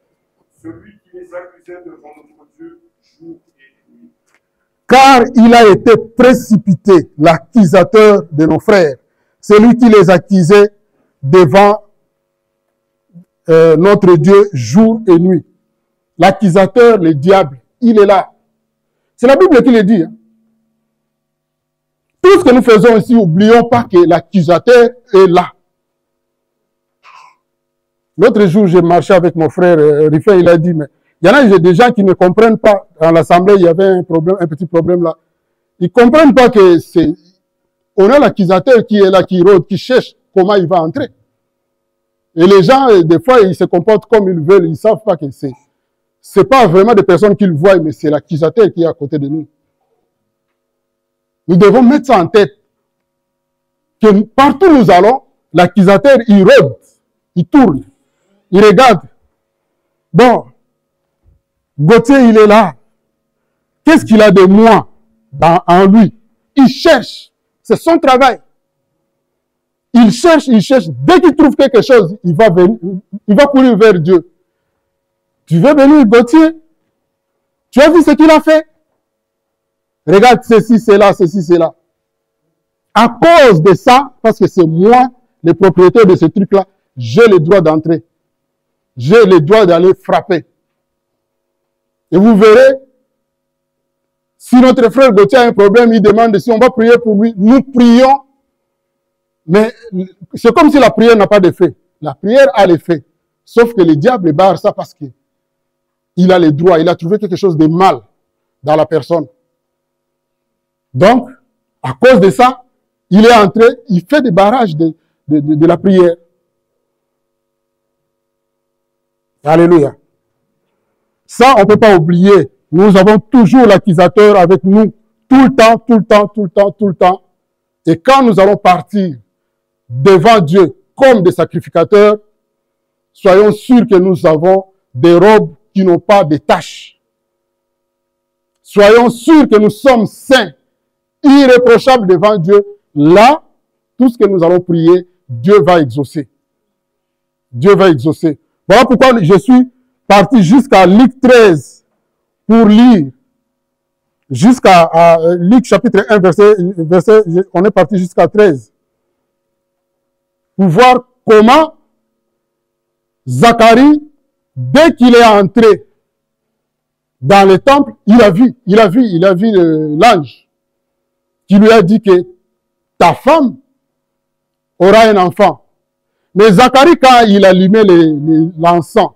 celui qui les accusait devant notre Dieu jour et nuit. Car il a été précipité, l'accusateur de nos frères, celui qui les accusait devant notre Dieu jour et nuit. L'accusateur, le diable, il est là. C'est la Bible qui le dit. Hein. Tout ce que nous faisons ici, n'oublions pas que l'accusateur est là. L'autre jour, j'ai marché avec mon frère Rifin, il a dit, mais il y en a des gens qui ne comprennent pas. Dans l'assemblée, il y avait un problème, un petit problème là. Ils ne comprennent pas que c'est... On a l'accusateur qui est là, qui rôde, qui cherche comment il va entrer. Et les gens, des fois, ils se comportent comme ils veulent. Ils ne savent pas que c'est pas vraiment des personnes qu'ils voient, mais c'est l'accusateur qui est à côté de nous. Nous devons mettre ça en tête. Que partout où nous allons, l'accusateur, il rôde, il tourne, il regarde. Bon, Gauthier, il est là. Qu'est-ce qu'il a de moi en lui? Il cherche. C'est son travail. Il cherche, il cherche. Dès qu'il trouve quelque chose, il va venir, il va courir vers Dieu. Tu veux venir, Gauthier? Tu as vu ce qu'il a fait? Regarde ceci, c'est là, ceci, c'est là. À cause de ça, parce que c'est moi, le propriétaire de ce truc-là, j'ai le droit d'entrer. J'ai le droit d'aller frapper. Et vous verrez, si notre frère Gauthier a un problème, il demande si on va prier pour lui. Nous prions, mais c'est comme si la prière n'a pas d'effet. La prière a l'effet. Sauf que le diable barre ça parce qu'il a le droit, il a trouvé quelque chose de mal dans la personne. Donc, à cause de ça, il est entré, il fait des barrages de la prière. Alléluia. Ça, on ne peut pas oublier. Nous avons toujours l'accusateur avec nous, tout le temps, tout le temps, tout le temps, tout le temps. Et quand nous allons partir devant Dieu comme des sacrificateurs, soyons sûrs que nous avons des robes qui n'ont pas de taches. Soyons sûrs que nous sommes saints, irréprochables devant Dieu. Là, tout ce que nous allons prier, Dieu va exaucer. Dieu va exaucer. Voilà pourquoi je suis parti jusqu'à Luc 13 pour lire jusqu'à Luc chapitre 1, verset, on est parti jusqu'à 13. Pour voir comment Zacharie, dès qu'il est entré dans le temple, il a vu l'ange qui lui a dit que ta femme aura un enfant. Mais Zacharie, quand il allumait l'encens,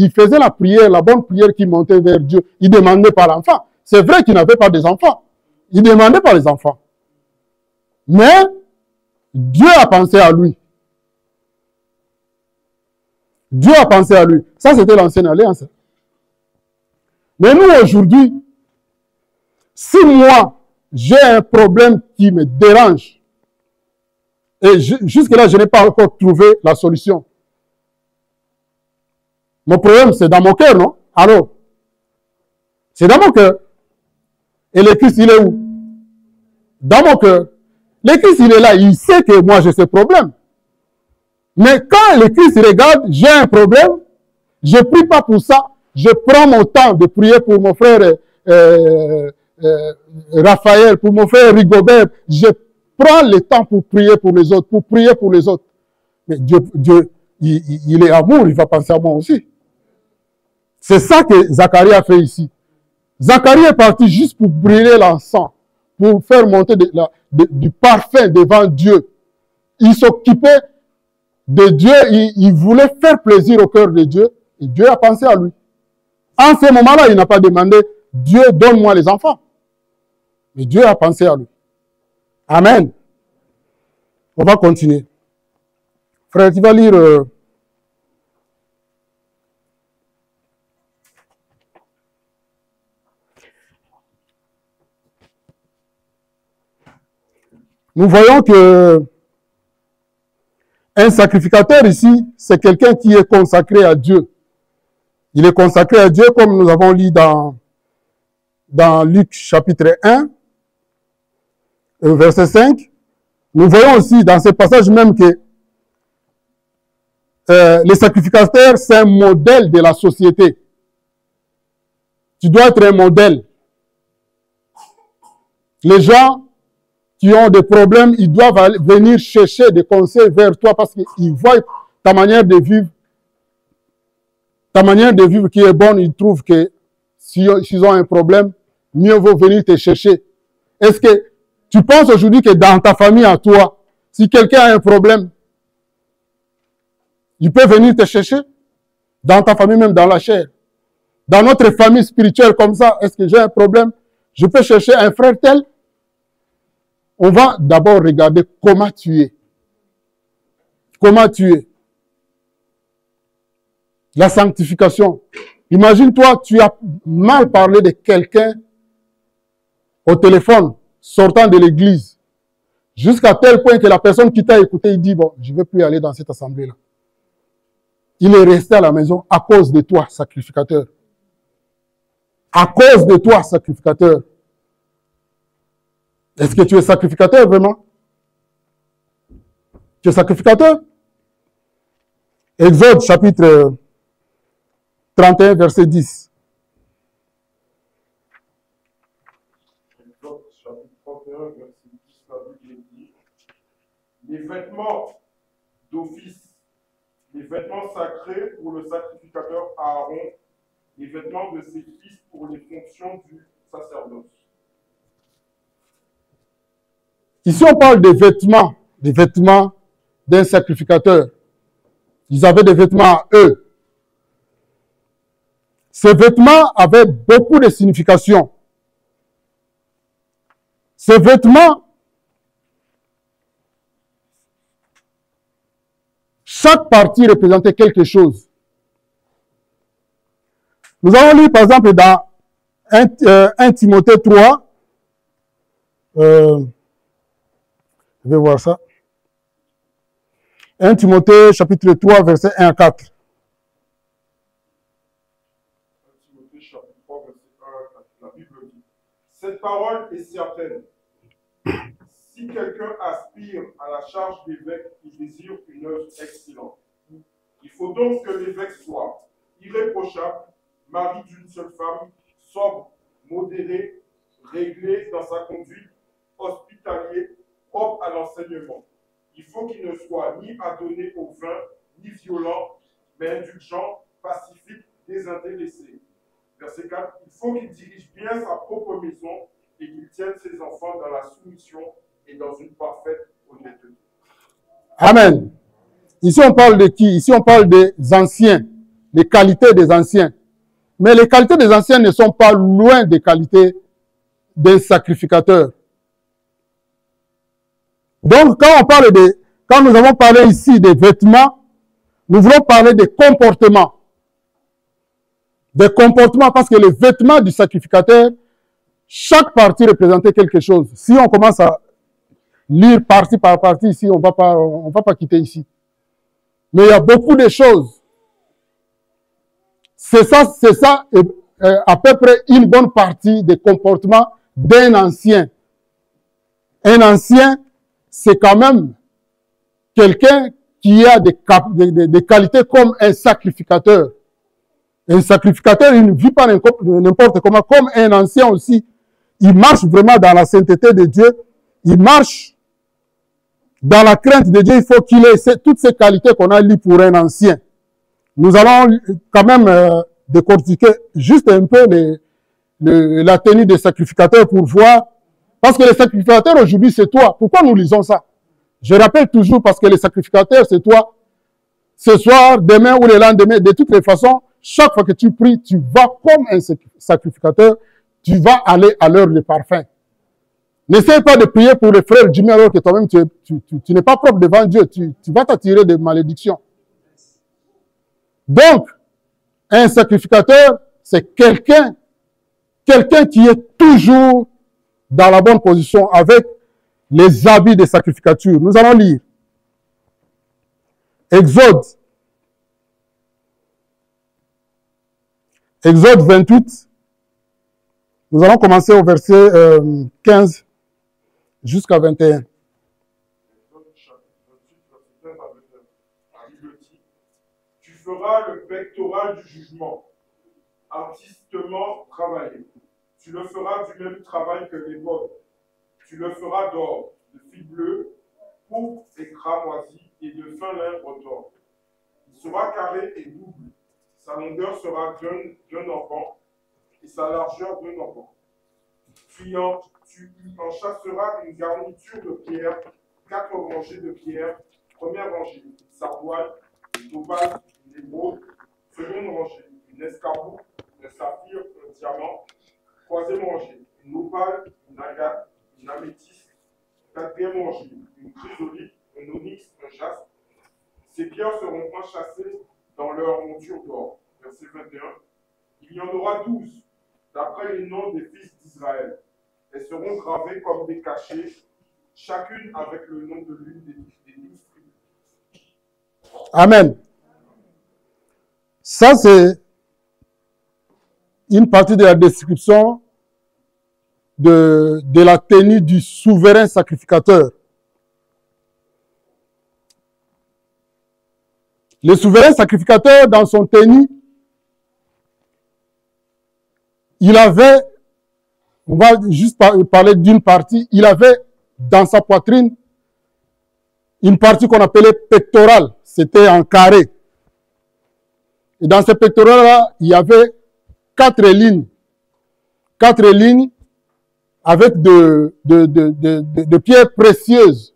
il faisait la prière, la bonne prière qui montait vers Dieu. Il demandait pas l'enfant. C'est vrai qu'il n'avait pas des enfants. Il demandait pas les enfants. Mais Dieu a pensé à lui. Dieu a pensé à lui. Ça, c'était l'ancienne alliance. Mais nous, aujourd'hui, si moi, j'ai un problème qui me dérange, et jusque-là, je n'ai pas encore trouvé la solution. Mon problème, c'est dans mon cœur, non? Alors, c'est dans mon cœur. Et le Christ, il est où? Dans mon cœur. Le Christ, il est là. Il sait que moi, j'ai ce problème. Mais quand le Christ regarde, j'ai un problème, je ne prie pas pour ça. Je prends mon temps de prier pour mon frère Raphaël, pour mon frère Rigobert. Je prends le temps pour prier pour les autres, pour prier pour les autres. Mais Dieu, il est amour, il va penser à moi aussi. C'est ça que Zacharie a fait ici. Zacharie est parti juste pour brûler l'encens, pour faire monter du parfum devant Dieu. Il s'occupait de Dieu, il voulait faire plaisir au cœur de Dieu, et Dieu a pensé à lui. En ce moment-là, il n'a pas demandé, Dieu, donne-moi les enfants. Mais Dieu a pensé à lui. Amen. On va continuer. Frère, tu vas lire... Nous voyons que Un sacrificateur ici, c'est quelqu'un qui est consacré à Dieu. Il est consacré à Dieu comme nous avons lu dans Luc chapitre 1, verset 5. Nous voyons aussi dans ce passage même que les sacrificateurs, c'est un modèle de la société. Tu dois être un modèle. Les gens qui ont des problèmes, ils doivent venir chercher des conseils vers toi parce qu'ils voient ta manière de vivre. Ta manière de vivre qui est bonne, ils trouvent que s'ils ont un problème, mieux vaut venir te chercher. Est-ce que tu penses aujourd'hui que dans ta famille à toi, si quelqu'un a un problème, il peut venir te chercher? Dans ta famille, même dans la chair. Dans notre famille spirituelle comme ça, est-ce que j'ai un problème? Je peux chercher un frère tel? On va d'abord regarder comment tu es. Comment tu es. La sanctification. Imagine-toi, tu as mal parlé de quelqu'un au téléphone, sortant de l'église, jusqu'à tel point que la personne qui t'a écouté, il dit, bon, je ne vais plus aller dans cette assemblée-là. Il est resté à la maison à cause de toi, sacrificateur. À cause de toi, sacrificateur. Est-ce que tu es sacrificateur vraiment? Tu es sacrificateur? Exode chapitre 31, verset 10. Exode chapitre 31, verset 10, la Bible dit, les vêtements d'office, les vêtements sacrés pour le sacrificateur Aaron, les vêtements de ses fils pour les fonctions du sacerdoce. Ici, on parle des vêtements d'un sacrificateur. Ils avaient des vêtements à eux. Ces vêtements avaient beaucoup de significations. Ces vêtements, chaque partie représentait quelque chose. Nous avons lu, par exemple, dans 1 Timothée 3, je vais voir ça. 1 Timothée, chapitre 3, verset 1 à 4. 1 Timothée, chapitre 3, verset 1 à 4. La Bible dit, cette parole est certaine. Si quelqu'un aspire à la charge d'évêque, il désire une œuvre excellente. Il faut donc que l'évêque soit irréprochable, mari d'une seule femme, sobre, modéré, réglé dans sa conduite, hospitalier, propre à l'enseignement. Il faut qu'il ne soit ni adonné au vin, ni violent, mais indulgent, pacifique, désintéressé. Verset 4, il faut qu'il dirige bien sa propre maison et qu'il tienne ses enfants dans la soumission et dans une parfaite honnêteté. Amen. Ici, on parle de qui? Ici, on parle des anciens, les qualités des anciens. Mais les qualités des anciens ne sont pas loin des qualités des sacrificateurs. Donc, quand nous avons parlé ici des vêtements, nous voulons parler des comportements. Des comportements, parce que les vêtements du sacrificateur, chaque partie représentait quelque chose. Si on commence à lire partie par partie ici, on va pas quitter ici. Mais il y a beaucoup de choses. C'est ça, à peu près une bonne partie des comportements d'un ancien. Un ancien, c'est quand même quelqu'un qui a des qualités comme un sacrificateur. Un sacrificateur, il ne vit pas n'importe comment, comme un ancien aussi. Il marche vraiment dans la sainteté de Dieu. Il marche dans la crainte de Dieu. Il faut qu'il ait toutes ces qualités qu'on a lues pour un ancien. Nous allons quand même décortiquer juste un peu la tenue des sacrificateurs pour voir. Parce que les sacrificateurs aujourd'hui, c'est toi. Pourquoi nous lisons ça? Je rappelle toujours parce que les sacrificateurs, c'est toi. Ce soir, demain ou le lendemain, de toutes les façons, chaque fois que tu pries, tu vas comme un sacrificateur, tu vas aller à l'heure du parfum. N'essaie pas de prier pour le frère Jimmy alors que toi-même tu n'es pas propre devant Dieu. Tu vas t'attirer des malédictions. Donc, un sacrificateur, c'est quelqu'un qui est toujours dans la bonne position avec les habits de sacrificature. Nous allons lire Exode. Exode 28. Nous allons commencer au verset 15 jusqu'à 21. Tu feras le pectoral du jugement, artistement travaillé. Tu le feras du même travail que les bottes. Tu le feras d'or, de fil bleu, pourpre et cramoisi, et de fin lin retors. Il sera carré et double. Sa longueur sera d'un enfant, et sa largeur d'un enfant. Tu y en chasseras une garniture de pierre, 4 rangées de pierre, première rangée, sardoine, topaz, une émeraude, seconde rangée, une escarboucle, un saphir, un diamant, troisième rangée, une opale, une agate, une améthyste, quatrième rangée, une chrysolite, un onyx, un jaspe. Ces pierres seront enchâssées dans leur monture d'or. Verset 21. Il y en aura 12, d'après les noms des fils d'Israël. Elles seront gravées comme des cachets, chacune avec le nom de l'une des 12 tribus. Amen. Ça, c'est une partie de la description de la tenue du souverain sacrificateur. Le souverain sacrificateur, dans son tenue, il avait, on va juste parler d'une partie, il avait dans sa poitrine une partie qu'on appelait pectorale. C'était en carré. Et dans ce pectoral-là, il y avait 4 lignes. 4 lignes avec de pierres précieuses.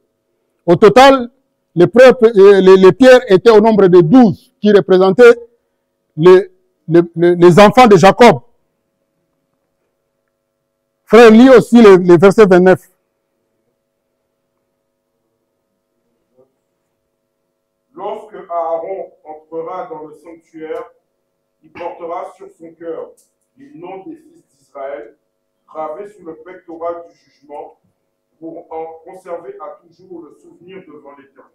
Au total, les pierres étaient au nombre de 12, qui représentaient les enfants de Jacob. Frère, lis aussi le verset 29. Lorsque Aaron entrera dans le sanctuaire, il portera sur son cœur les noms des fils d'Israël, gravés sous le pectoral du jugement, pour en conserver à toujours le souvenir devant l'Éternel.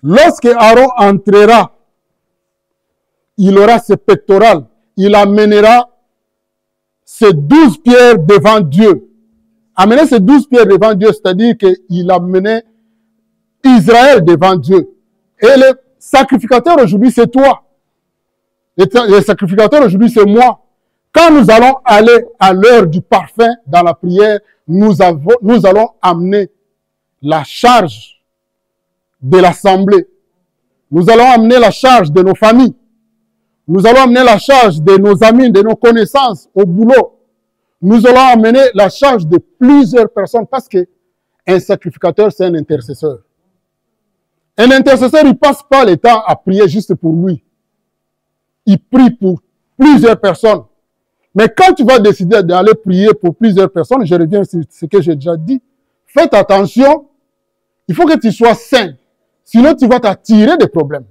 Lorsque Aaron entrera, il aura ce pectoral. Il amènera ces 12 pierres devant Dieu. Amener ces 12 pierres devant Dieu, c'est-à-dire qu'il amenait Israël devant Dieu. Et le sacrificateur aujourd'hui, c'est toi. Le sacrificateur aujourd'hui, c'est moi. Quand nous allons aller à l'heure du parfum dans la prière, nous allons amener la charge de l'assemblée. Nous allons amener la charge de nos familles. Nous allons amener la charge de nos amis, de nos connaissances au boulot. Nous allons amener la charge de plusieurs personnes parce que un sacrificateur, c'est un intercesseur. Un intercesseur, il ne passe pas le temps à prier juste pour lui. Il prie pour plusieurs personnes. Mais quand tu vas décider d'aller prier pour plusieurs personnes, je reviens sur ce que j'ai déjà dit, faites attention, il faut que tu sois sain. Sinon, tu vas t'attirer des problèmes.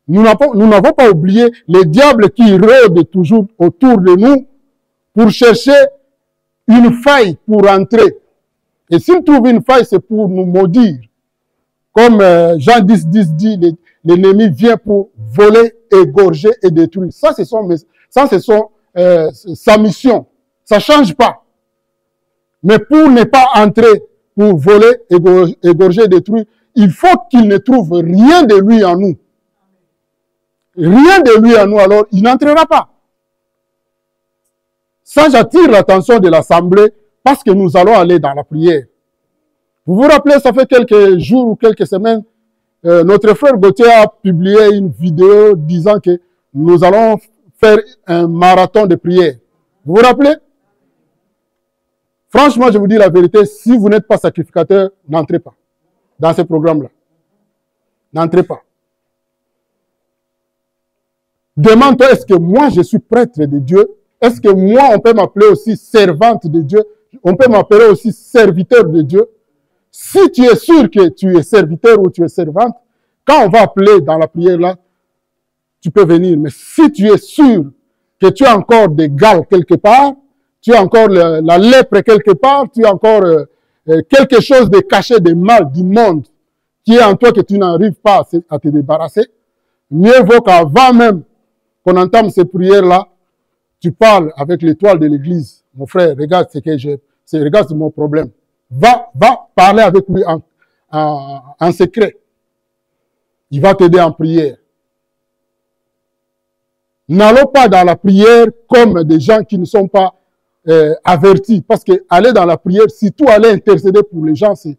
Nous n'avons pas oublié les diables qui rôdent toujours autour de nous pour chercher une faille pour entrer. Et s'ils trouvent une faille, c'est pour nous maudire. Comme Jean 10 dit, l'ennemi vient pour voler, égorger et détruire. Ça, c'est sa mission. Ça ne change pas. Mais pour ne pas entrer, pour voler, égorger, détruire, il faut qu'il ne trouve rien de lui en nous. Rien de lui en nous, alors il n'entrera pas. Ça, j'attire l'attention de l'Assemblée parce que nous allons aller dans la prière. Vous vous rappelez, ça fait quelques jours ou quelques semaines, notre frère Gauthier a publié une vidéo disant que nous allons faire un marathon de prière. Vous vous rappelez? Franchement, je vous dis la vérité, si vous n'êtes pas sacrificateur, n'entrez pas dans ce programme-là. N'entrez pas. Demande-toi, est-ce que moi, je suis prêtre de Dieu? Est-ce que moi, on peut m'appeler aussi servante de Dieu? On peut m'appeler aussi serviteur de Dieu? Si tu es sûr que tu es serviteur ou tu es servante, quand on va appeler dans la prière là, tu peux venir. Mais si tu es sûr que tu as encore des gales quelque part, tu as encore la lèpre quelque part, tu as encore quelque chose de caché, de mal du monde, qui est en toi que tu n'arrives pas à te débarrasser, mieux vaut qu'avant même qu'on entame ces prières-là, tu parles avec l'étoile de l'église. Mon frère, regarde ce que j'ai, regarde mon problème. Va parler avec lui en secret. Il va t'aider en prière. N'allons pas dans la prière comme des gens qui ne sont pas avertis. Parce que aller dans la prière, si tout aller intercéder pour les gens, c'est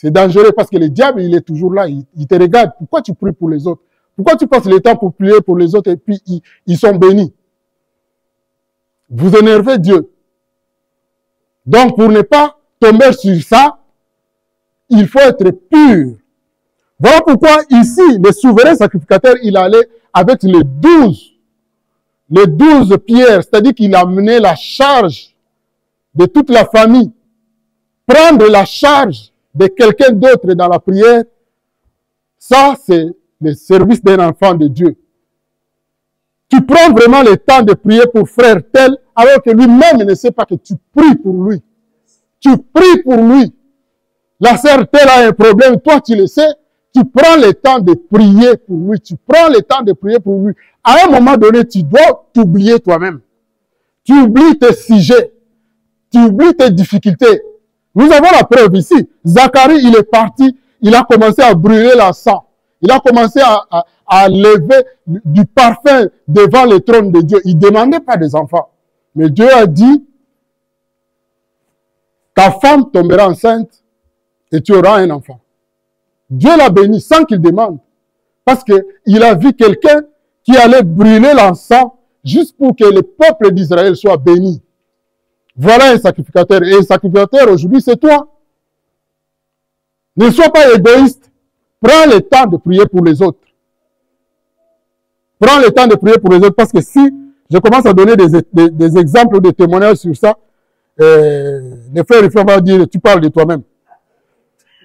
dangereux. Parce que le diable, il est toujours là. Il te regarde. Pourquoi tu pries pour les autres? Pourquoi tu passes le temps pour prier pour les autres et puis ils sont bénis? Vous énervez Dieu. Donc, pour ne pas tomber sur ça, il faut être pur. Voilà pourquoi ici, le souverain sacrificateur, il allait avec les 12 pierres, c'est-à-dire qu'il amenait la charge de toute la famille. Prendre la charge de quelqu'un d'autre dans la prière, ça, c'est le service d'un enfant de Dieu. Tu prends vraiment le temps de prier pour frère tel, alors que lui-même ne sait pas que tu pries pour lui. Tu pries pour lui. La sœur telle a un problème, toi tu le sais, tu prends le temps de prier pour lui. Tu prends le temps de prier pour lui. À un moment donné, tu dois t'oublier toi-même. Tu oublies tes sujets. Tu oublies tes difficultés. Nous avons la preuve ici. Zacharie, il est parti, il a commencé à brûler l'encens. Il a commencé à lever du parfum devant le trône de Dieu. Il ne demandait pas des enfants. Mais Dieu a dit, ta femme tombera enceinte et tu auras un enfant. Dieu l'a béni sans qu'il demande. Parce qu'il a vu quelqu'un qui allait brûler l'encens juste pour que le peuple d'Israël soit béni. Voilà un sacrificateur. Et un sacrificateur aujourd'hui, c'est toi. Ne sois pas égoïste. Prends le temps de prier pour les autres. Prends le temps de prier pour les autres parce que si je commence à donner des exemples de témoignages sur ça, les frères et frères vont dire, tu parles de toi-même.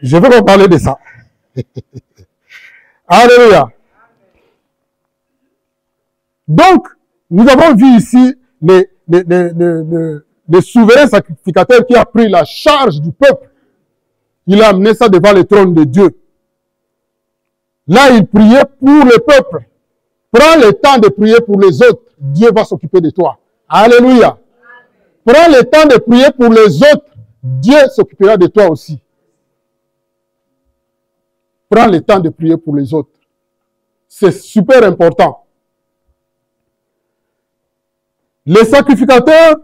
Je vais vous parler de ça. Alléluia. Donc, nous avons vu ici le souverain sacrificateur qui a pris la charge du peuple. Il a amené ça devant le trône de Dieu. Là, il priait pour le peuple. Prends le temps de prier pour les autres. Dieu va s'occuper de toi. Alléluia. Prends le temps de prier pour les autres. Dieu s'occupera de toi aussi. Prends le temps de prier pour les autres. C'est super important. Le sacrificateur,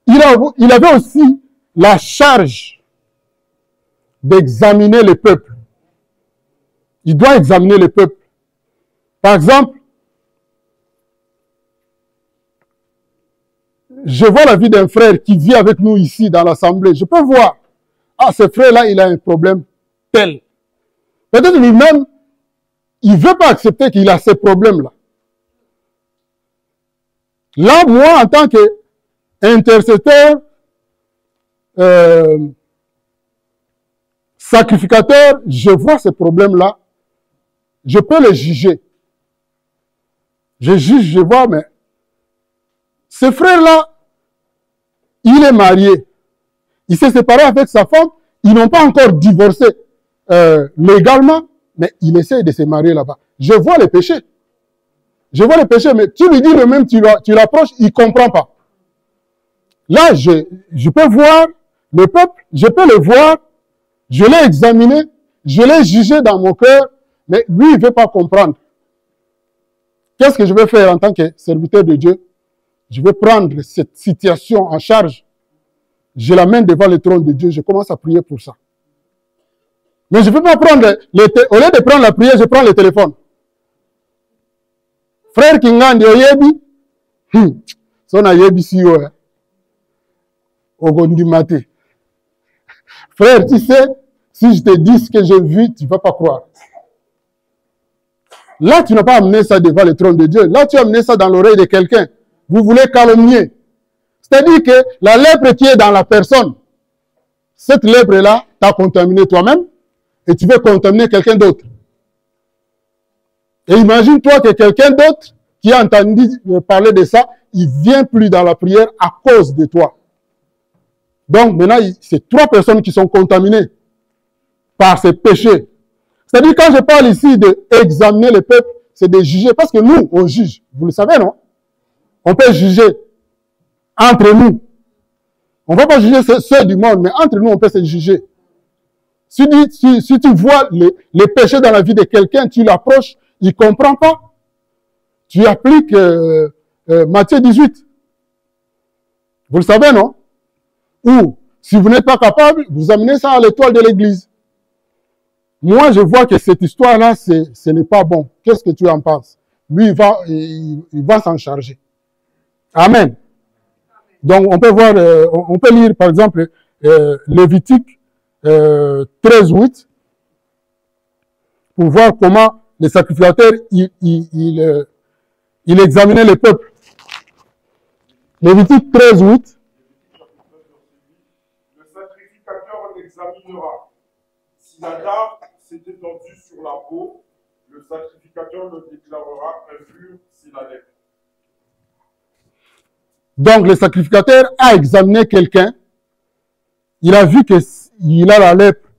il avait aussi la charge d'examiner le peuple. Il doit examiner le peuple. Par exemple, je vois la vie d'un frère qui vit avec nous ici dans l'assemblée. Je peux voir, ah, ce frère-là, il a un problème tel. Peut-être lui-même, il ne veut pas accepter qu'il a ces problèmes-là. Là, moi, en tant qu'intercesseur, sacrificateur, je vois ces problèmes-là. Je peux les juger. Je juge, je vois, mais ce frère-là, il est marié. Il s'est séparé avec sa femme. Ils n'ont pas encore divorcé légalement, mais il essaie de se marier là-bas. Je vois les péchés. Je vois les péchés, mais tu lui dis le même, tu l'approches, il ne comprend pas. Là, je peux voir le peuple, je peux le voir, je l'ai examiné, je l'ai jugé dans mon cœur, mais lui, il ne veut pas comprendre. Qu'est-ce que je vais faire en tant que serviteur de Dieu? Je vais prendre cette situation en charge. Je l'amène devant le trône de Dieu. Je commence à prier pour ça. Mais je ne peux pas prendre, au lieu de prendre la prière, je prends le téléphone. Frère Kingandi Oyebi, son Oyebi Siyo, Ogondi Maté. Frère, tu sais, si je te dis ce que j'ai vu, tu ne vas pas croire. Là, tu n'as pas amené ça devant le trône de Dieu. Là, tu as amené ça dans l'oreille de quelqu'un. Vous voulez calomnier. C'est-à-dire que la lèpre qui est dans la personne, cette lèpre-là, t'as contaminé toi-même et tu veux contaminer quelqu'un d'autre. Et imagine-toi que quelqu'un d'autre qui a entendu parler de ça, il ne vient plus dans la prière à cause de toi. Donc maintenant, c'est 3 personnes qui sont contaminées. par ses péchés. C'est-à-dire, quand je parle ici d'examiner le peuple, c'est de juger. Parce que nous, on juge. Vous le savez, non? On peut juger entre nous. On ne va pas juger ceux du monde, mais entre nous, on peut se juger. Si tu vois les péchés dans la vie de quelqu'un, tu l'approches, il ne comprend pas. Tu appliques Matthieu 18. Vous le savez, non? Ou, si vous n'êtes pas capable, vous amenez ça à l'étoile de l'église. Moi, je vois que cette histoire-là, ce n'est pas bon. Qu'est-ce que tu en penses? Lui, il va s'en charger. Amen. Donc, on peut voir, on peut lire, par exemple, Lévitique 13:8, pour voir comment les sacrificateurs, il examinait le peuple. Lévitique 13:8. Le sacrificateur l'examinera. Si la larve s'est étendue sur la peau, le sacrificateur le déclarera impur s'il a lèpre. Donc, le sacrificateur a examiné quelqu'un. Il a vu qu'il a la lèpre.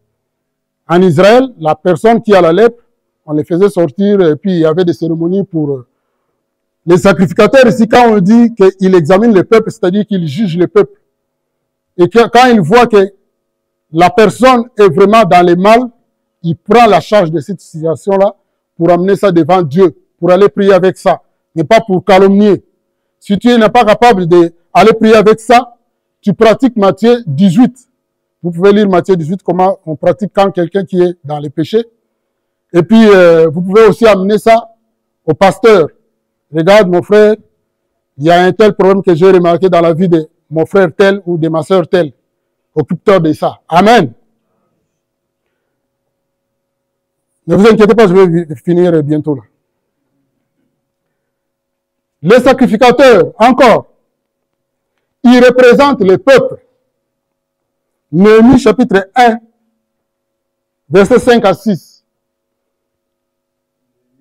En Israël, la personne qui a la lèpre, on les faisait sortir et puis il y avait des cérémonies pour... Les sacrificateurs, ici, quand on dit qu'il examine le peuple, c'est-à-dire qu'il juge le peuple. Et que, quand il voit que la personne est vraiment dans le mal, il prend la charge de cette situation-là pour amener ça devant Dieu, pour aller prier avec ça, mais pas pour calomnier. Si tu n'es pas capable d'aller prier avec ça, tu pratiques Matthieu 18. Vous pouvez lire Matthieu 18, comment on pratique quand quelqu'un qui est dans les péchés. Et puis, vous pouvez aussi amener ça au pasteur. Regarde, mon frère, il y a un tel problème que j'ai remarqué dans la vie de mon frère tel ou de ma soeur telle. Occupe-toi de ça. Amen. Ne vous inquiétez pas, je vais finir bientôt là. Les sacrificateurs, encore, ils représentent le peuple. Néhémie chapitre 1, versets 5 à 6.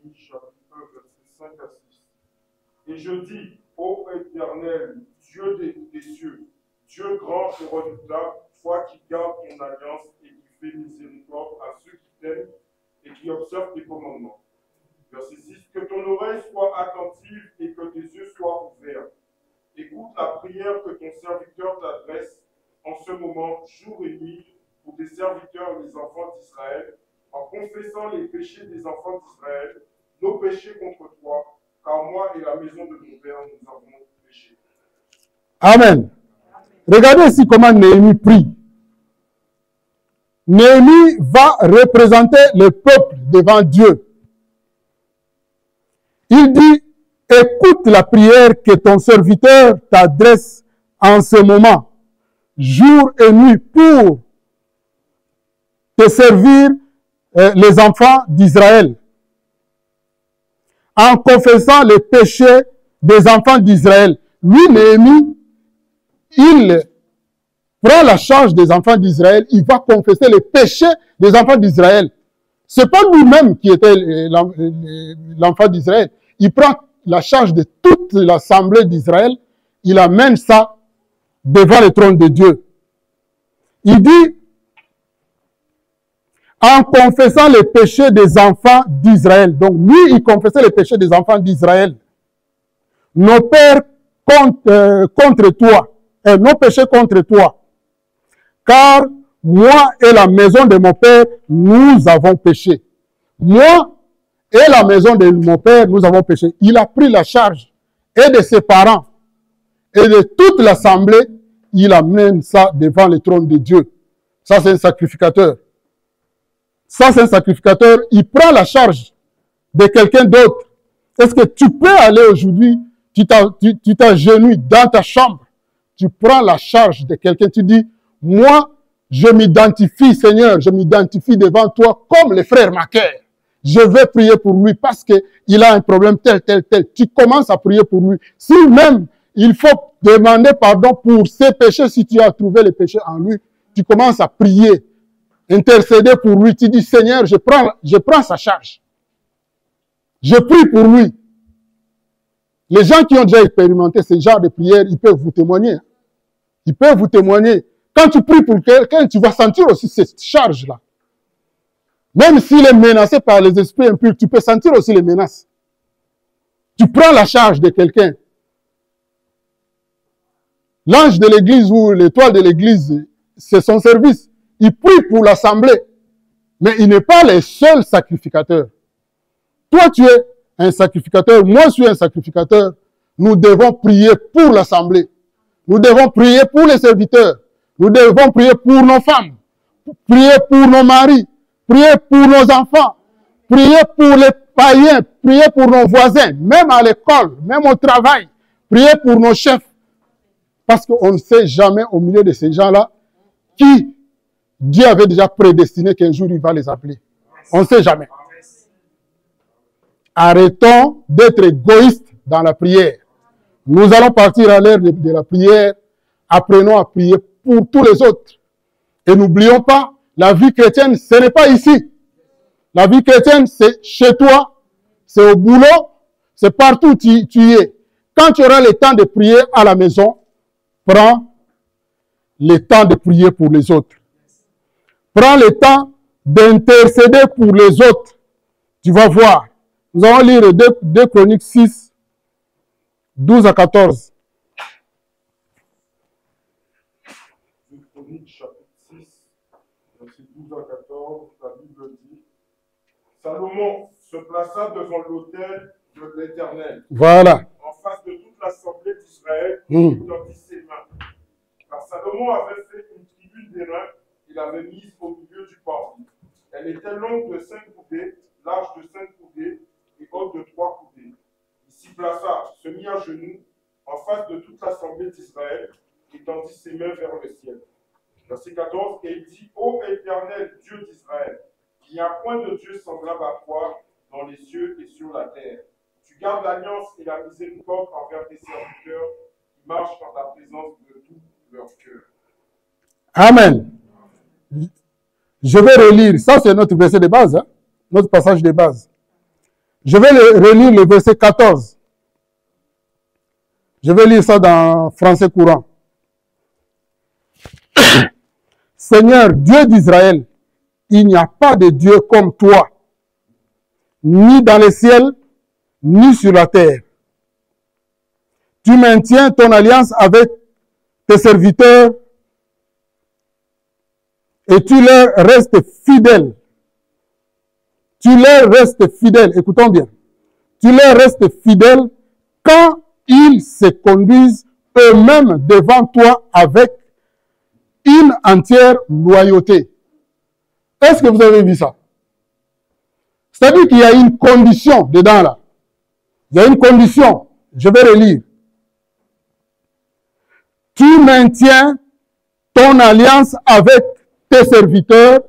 Néhémie chapitre 1, versets 5 à 6. Et je dis, ô Éternel, Dieu des cieux, Dieu grand et redoutable, toi qui gardes ton alliance et qui fais miséricorde à ceux qui t'aiment et qui observent tes commandements. Verset 6. Que ton oreille soit attentive et que tes yeux soient ouverts. Écoute la prière que ton serviteur t'adresse en ce moment, jour et nuit, pour tes serviteurs, les enfants d'Israël, en confessant les péchés des enfants d'Israël, nos péchés contre toi, car moi et la maison de mon père, nous avons péché. Amen. Regardez ici comment Néhémie prie. Néhémie va représenter le peuple devant Dieu. Il dit, écoute la prière que ton serviteur t'adresse en ce moment, jour et nuit, pour te servir les enfants d'Israël, en confessant les péchés des enfants d'Israël. Lui, Néhémie, il prend la charge des enfants d'Israël, il va confesser les péchés des enfants d'Israël. C'est pas lui-même qui était l'enfant d'Israël. Il prend la charge de toute l'assemblée d'Israël, il amène ça devant le trône de Dieu. Il dit, en confessant les péchés des enfants d'Israël. Donc lui, il confessait les péchés des enfants d'Israël. Nos pères contre toi, nos péchés contre toi. Car moi et la maison de mon père, nous avons péché. Moi et la maison de mon père, nous avons péché. Il a pris la charge et de ses parents et de toute l'assemblée, il amène ça devant le trône de Dieu. Ça, c'est un sacrificateur. Ça, c'est un sacrificateur. Il prend la charge de quelqu'un d'autre. Est-ce que tu peux aller aujourd'hui, tu t'agenouilles dans ta chambre, tu prends la charge de quelqu'un, tu dis, moi, je m'identifie, Seigneur, je m'identifie devant toi comme le frère Macaire. Je vais prier pour lui parce qu'il a un problème tel. Tu commences à prier pour lui. Si même il faut demander pardon pour ses péchés, si tu as trouvé les péchés en lui, tu commences à prier, intercéder pour lui. Tu dis, Seigneur, je prends sa charge. Je prie pour lui. Les gens qui ont déjà expérimenté ce genre de prière, ils peuvent vous témoigner. Ils peuvent vous témoigner. Quand tu pries pour quelqu'un, tu vas sentir aussi cette charge-là. Même s'il est menacé par les esprits impurs, tu peux sentir aussi les menaces. Tu prends la charge de quelqu'un. L'ange de l'église ou l'étoile de l'église, c'est son service. Il prie pour l'assemblée. Mais il n'est pas le seul sacrificateur. Toi, tu es un sacrificateur. Moi, je suis un sacrificateur. Nous devons prier pour l'assemblée. Nous devons prier pour les serviteurs. Nous devons prier pour nos femmes. Prier pour nos maris. Prier pour nos enfants. Prier pour les païens. Prier pour nos voisins. Même à l'école. Même au travail. Prier pour nos chefs. Parce qu'on ne sait jamais au milieu de ces gens-là qui Dieu avait déjà prédestiné qu'un jour il va les appeler. On ne sait jamais. Arrêtons d'être égoïstes dans la prière. Nous allons partir à l'heure de la prière. Apprenons à prier pour tous les autres. Et n'oublions pas, la vie chrétienne, ce n'est pas ici. La vie chrétienne, c'est chez toi, c'est au boulot, c'est partout où tu y es. Quand tu auras le temps de prier à la maison, prends le temps de prier pour les autres. Prends le temps d'intercéder pour les autres. Tu vas voir. Nous allons lire 2 Chroniques 6, 12 à 14. 2 Chroniques chapitre 6, verset 12 à 14, la Bible dit: Salomon se plaça devant l'autel de l'Éternel. Voilà. En face de toute l'assemblée d'Israël, il tendit ses mains. Car Salomon avait fait une tribune d'airain, il l'avait mise au milieu du parvis. Elle était longue de 5 coudées, large de 5 coudées et haute de 3 coudées. Il s'y plaça, se mit à genoux, en face de toute l'assemblée d'Israël, et tendit ses mains vers le ciel. Verset 14, et il dit: Ô Éternel, Dieu d'Israël, il n'y a point de Dieu semblable à toi dans les cieux et sur la terre. Tu gardes l'alliance et la miséricorde envers tes serviteurs qui marchent dans ta présence de tout leur cœur. Amen. Je vais relire, ça c'est notre verset de base, hein? Notre passage de base. Je vais relire le verset 14. Je vais lire ça dans français courant. Seigneur, Dieu d'Israël, il n'y a pas de Dieu comme toi, ni dans les ciels, ni sur la terre. Tu maintiens ton alliance avec tes serviteurs et tu leur restes fidèle. Tu leur restes fidèle, écoutons bien. Tu leur restes fidèle quand ils se conduisent eux-mêmes devant toi avec une entière loyauté. Est-ce que vous avez vu ça? C'est-à-dire qu'il y a une condition dedans là. Il y a une condition. Je vais relire. Tu maintiens ton alliance avec tes serviteurs,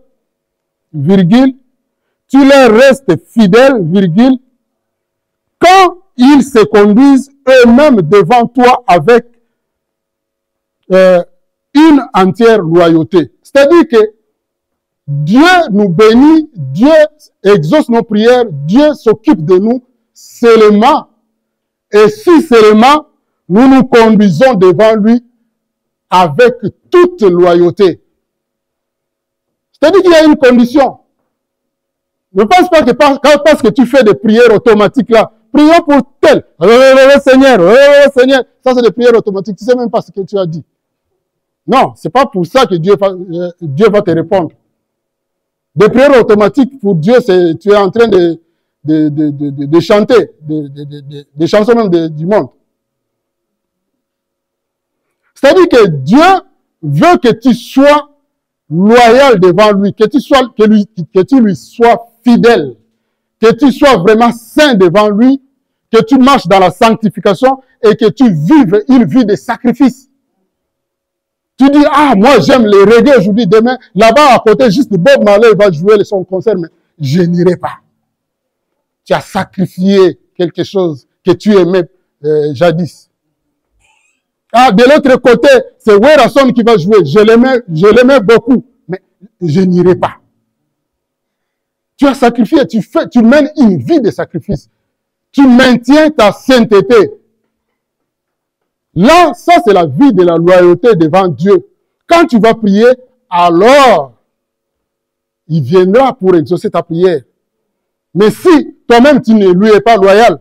virgule, tu leur restes fidèle, virgule, quand ils se conduisent eux-mêmes devant toi avec une entière loyauté. C'est-à-dire que Dieu nous bénit, Dieu exauce nos prières, Dieu s'occupe de nous seulement. Et si seulement nous nous conduisons devant lui avec toute loyauté. C'est-à-dire qu'il y a une condition. Ne pense pas que parce que tu fais des prières automatiques là, prions pour tel, Seigneur, Seigneur, ça c'est des prières automatiques, tu ne sais même pas ce que tu as dit. Non, ce n'est pas pour ça que Dieu va te répondre. Des prières automatiques pour Dieu, c'est tu es en train de chanter, des chansons même du monde. C'est-à-dire que Dieu veut que tu sois loyal devant lui, que tu lui sois fidèle, que tu sois vraiment saint devant lui, que tu marches dans la sanctification et que tu vives une vie de sacrifice. Tu dis, ah, moi j'aime les reggae aujourd'hui, demain, là-bas à côté, juste Bob Marley va jouer son concert, mais je n'irai pas. Tu as sacrifié quelque chose que tu aimais jadis. Ah, de l'autre côté, c'est Werason qui va jouer. Je l'aimais beaucoup, mais je n'irai pas. Tu as sacrifié, tu mènes une vie de sacrifice. Tu maintiens ta sainteté. Là, ça c'est la vie de la loyauté devant Dieu. Quand tu vas prier, alors, il viendra pour exaucer ta prière. Mais si toi-même tu ne lui es pas loyal,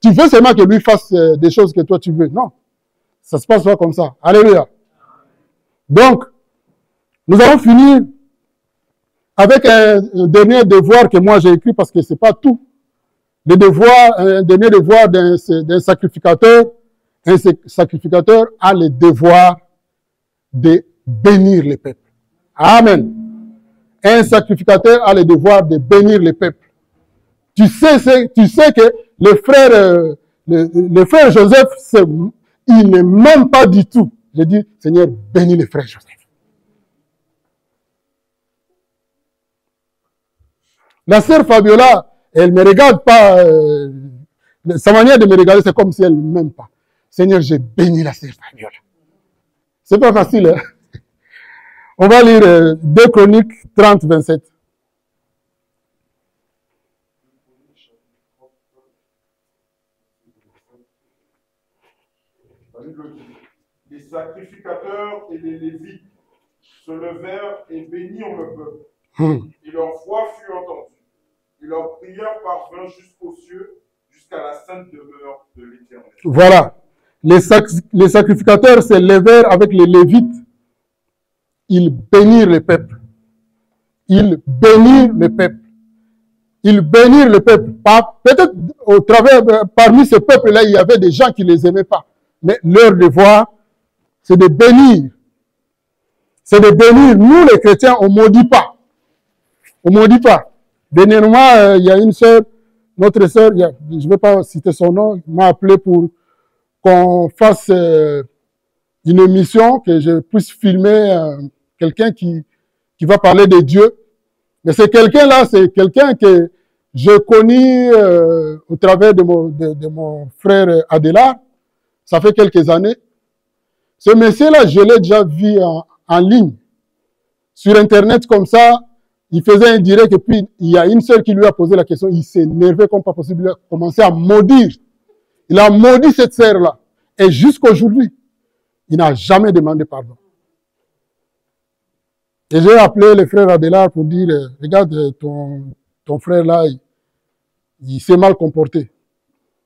tu veux seulement que lui fasse des choses que toi tu veux. Non, ça se passe pas comme ça. Alléluia. Donc, nous allons finir avec un dernier devoir que moi j'ai écrit parce que c'est pas tout. Le devoir, un dernier devoir d'un sacrificateur. Un sacrificateur a le devoir de bénir le peuple. Amen. Un sacrificateur a le devoir de bénir le peuple. Tu sais que le frère Joseph, il ne m'aime pas du tout. J'ai dit, Seigneur, bénis le frère Joseph. La sœur Fabiola, elle ne me regarde pas. Sa manière de me regarder, c'est comme si elle ne m'aime pas. Seigneur, j'ai béni la sœur Fabiola. C'est pas facile. Hein? On va lire 2 Chroniques 30, 27. Les sacrificateurs et les Lévites se levèrent et bénirent le peuple. Et leur voix fut entendue. Et leur prière parvint jusqu'aux cieux, jusqu'à la sainte demeure de l'Éternel. Voilà. Les sacrificateurs se levèrent avec les Lévites. Ils bénirent le peuple. Ils bénirent le peuple. Ils bénirent le peuple. Peut-être au travers, parmi ce peuple-là, il y avait des gens qui ne les aimaient pas. Mais leur devoir, c'est de bénir. C'est de bénir. Nous, les chrétiens, on ne maudit pas. On ne maudit pas. Dernièrement, il y a une sœur, notre sœur, je ne vais pas citer son nom, m'a appelé pour qu'on fasse une émission, que je puisse filmer quelqu'un qui va parler de Dieu. Mais c'est quelqu'un-là, c'est quelqu'un que je connais au travers de mon frère Adélard. Ça fait quelques années. Ce monsieur-là, je l'ai déjà vu en ligne. Sur Internet, comme ça, il faisait un direct et puis il y a une sœur qui lui a posé la question. Il s'est énervé comme pas possible. Il a commencé à maudire. Il a maudit cette sœur-là. Et jusqu'aujourd'hui, il n'a jamais demandé pardon. Et j'ai appelé le frère Adélard pour dire, regarde, ton frère là, il s'est mal comporté.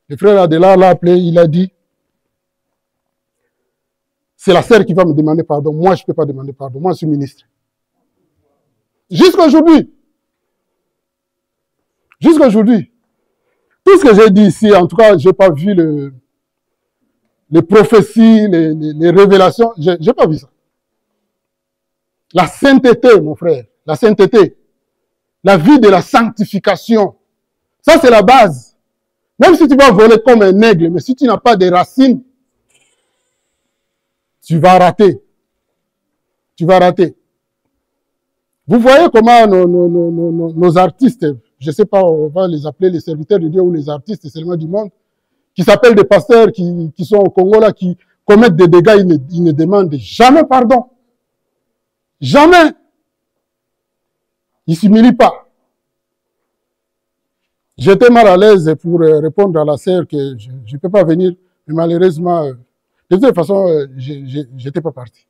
Le frère Adélard l'a appelé, il a dit, c'est la sœur qui va me demander pardon. Moi, je ne peux pas demander pardon. Moi, je suis ministre. Jusqu'aujourd'hui. Jusqu'aujourd'hui. Tout ce que j'ai dit ici, en tout cas, je n'ai pas vu les prophéties, les révélations. Je n'ai pas vu ça. La sainteté, mon frère. La sainteté. La vie de la sanctification. Ça, c'est la base. Même si tu vas voler comme un aigle, mais si tu n'as pas de racines, tu vas rater. Tu vas rater. Vous voyez comment nos artistes, je ne sais pas, on va les appeler les serviteurs de Dieu ou les artistes seulement du monde, qui s'appellent des pasteurs qui sont au Congo là, qui commettent des dégâts, ils ne demandent jamais pardon. Jamais. Ils ne s'humilient pas. J'étais mal à l'aise pour répondre à la sœur que je ne peux pas venir, mais malheureusement, de toute façon, je n'étais pas parti.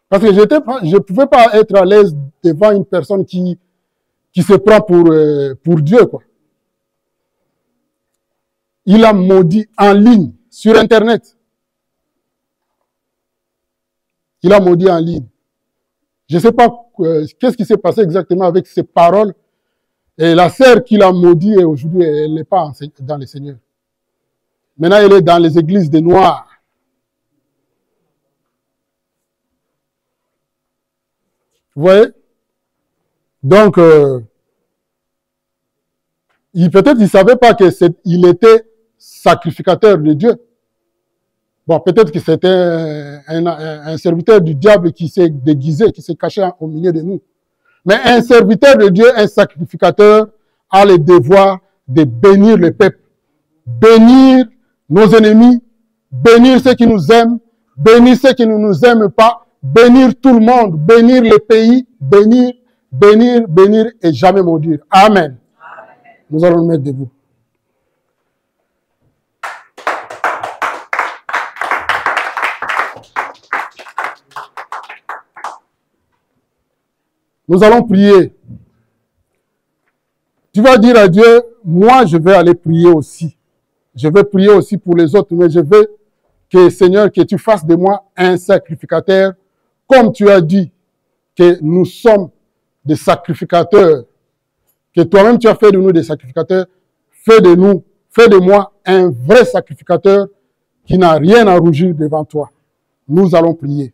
Parce que je ne pouvais pas être à l'aise devant une personne qui se prend pour Dieu, quoi. Il a maudit en ligne, sur Internet. Il a maudit en ligne. Je ne sais pas qu'est-ce qui s'est passé exactement avec ces paroles. Et la sœur qui l'a maudit, aujourd'hui, elle n'est pas dans le Seigneur. Maintenant, elle est dans les églises des Noirs. Vous voyez? Donc, peut-être qu'il ne savait pas qu'il était sacrificateur de Dieu. Bon, peut-être que c'était un serviteur du diable qui s'est déguisé, qui s'est caché au milieu de nous. Mais un serviteur de Dieu, un sacrificateur, a le devoir de bénir le peuple. Bénir nos ennemis, bénir ceux qui nous aiment, bénir ceux qui ne nous aiment pas, bénir tout le monde, bénir le pays, bénir, bénir, bénir et jamais maudire. Amen. Amen. Nous allons nous mettre debout. Nous allons prier. Tu vas dire à Dieu, moi je vais aller prier aussi. Je vais prier aussi pour les autres, mais je veux que, Seigneur, que tu fasses de moi un sacrificateur, comme tu as dit que nous sommes des sacrificateurs, que toi-même tu as fait de nous des sacrificateurs. Fais de moi un vrai sacrificateur qui n'a rien à rougir devant toi. Nous allons prier.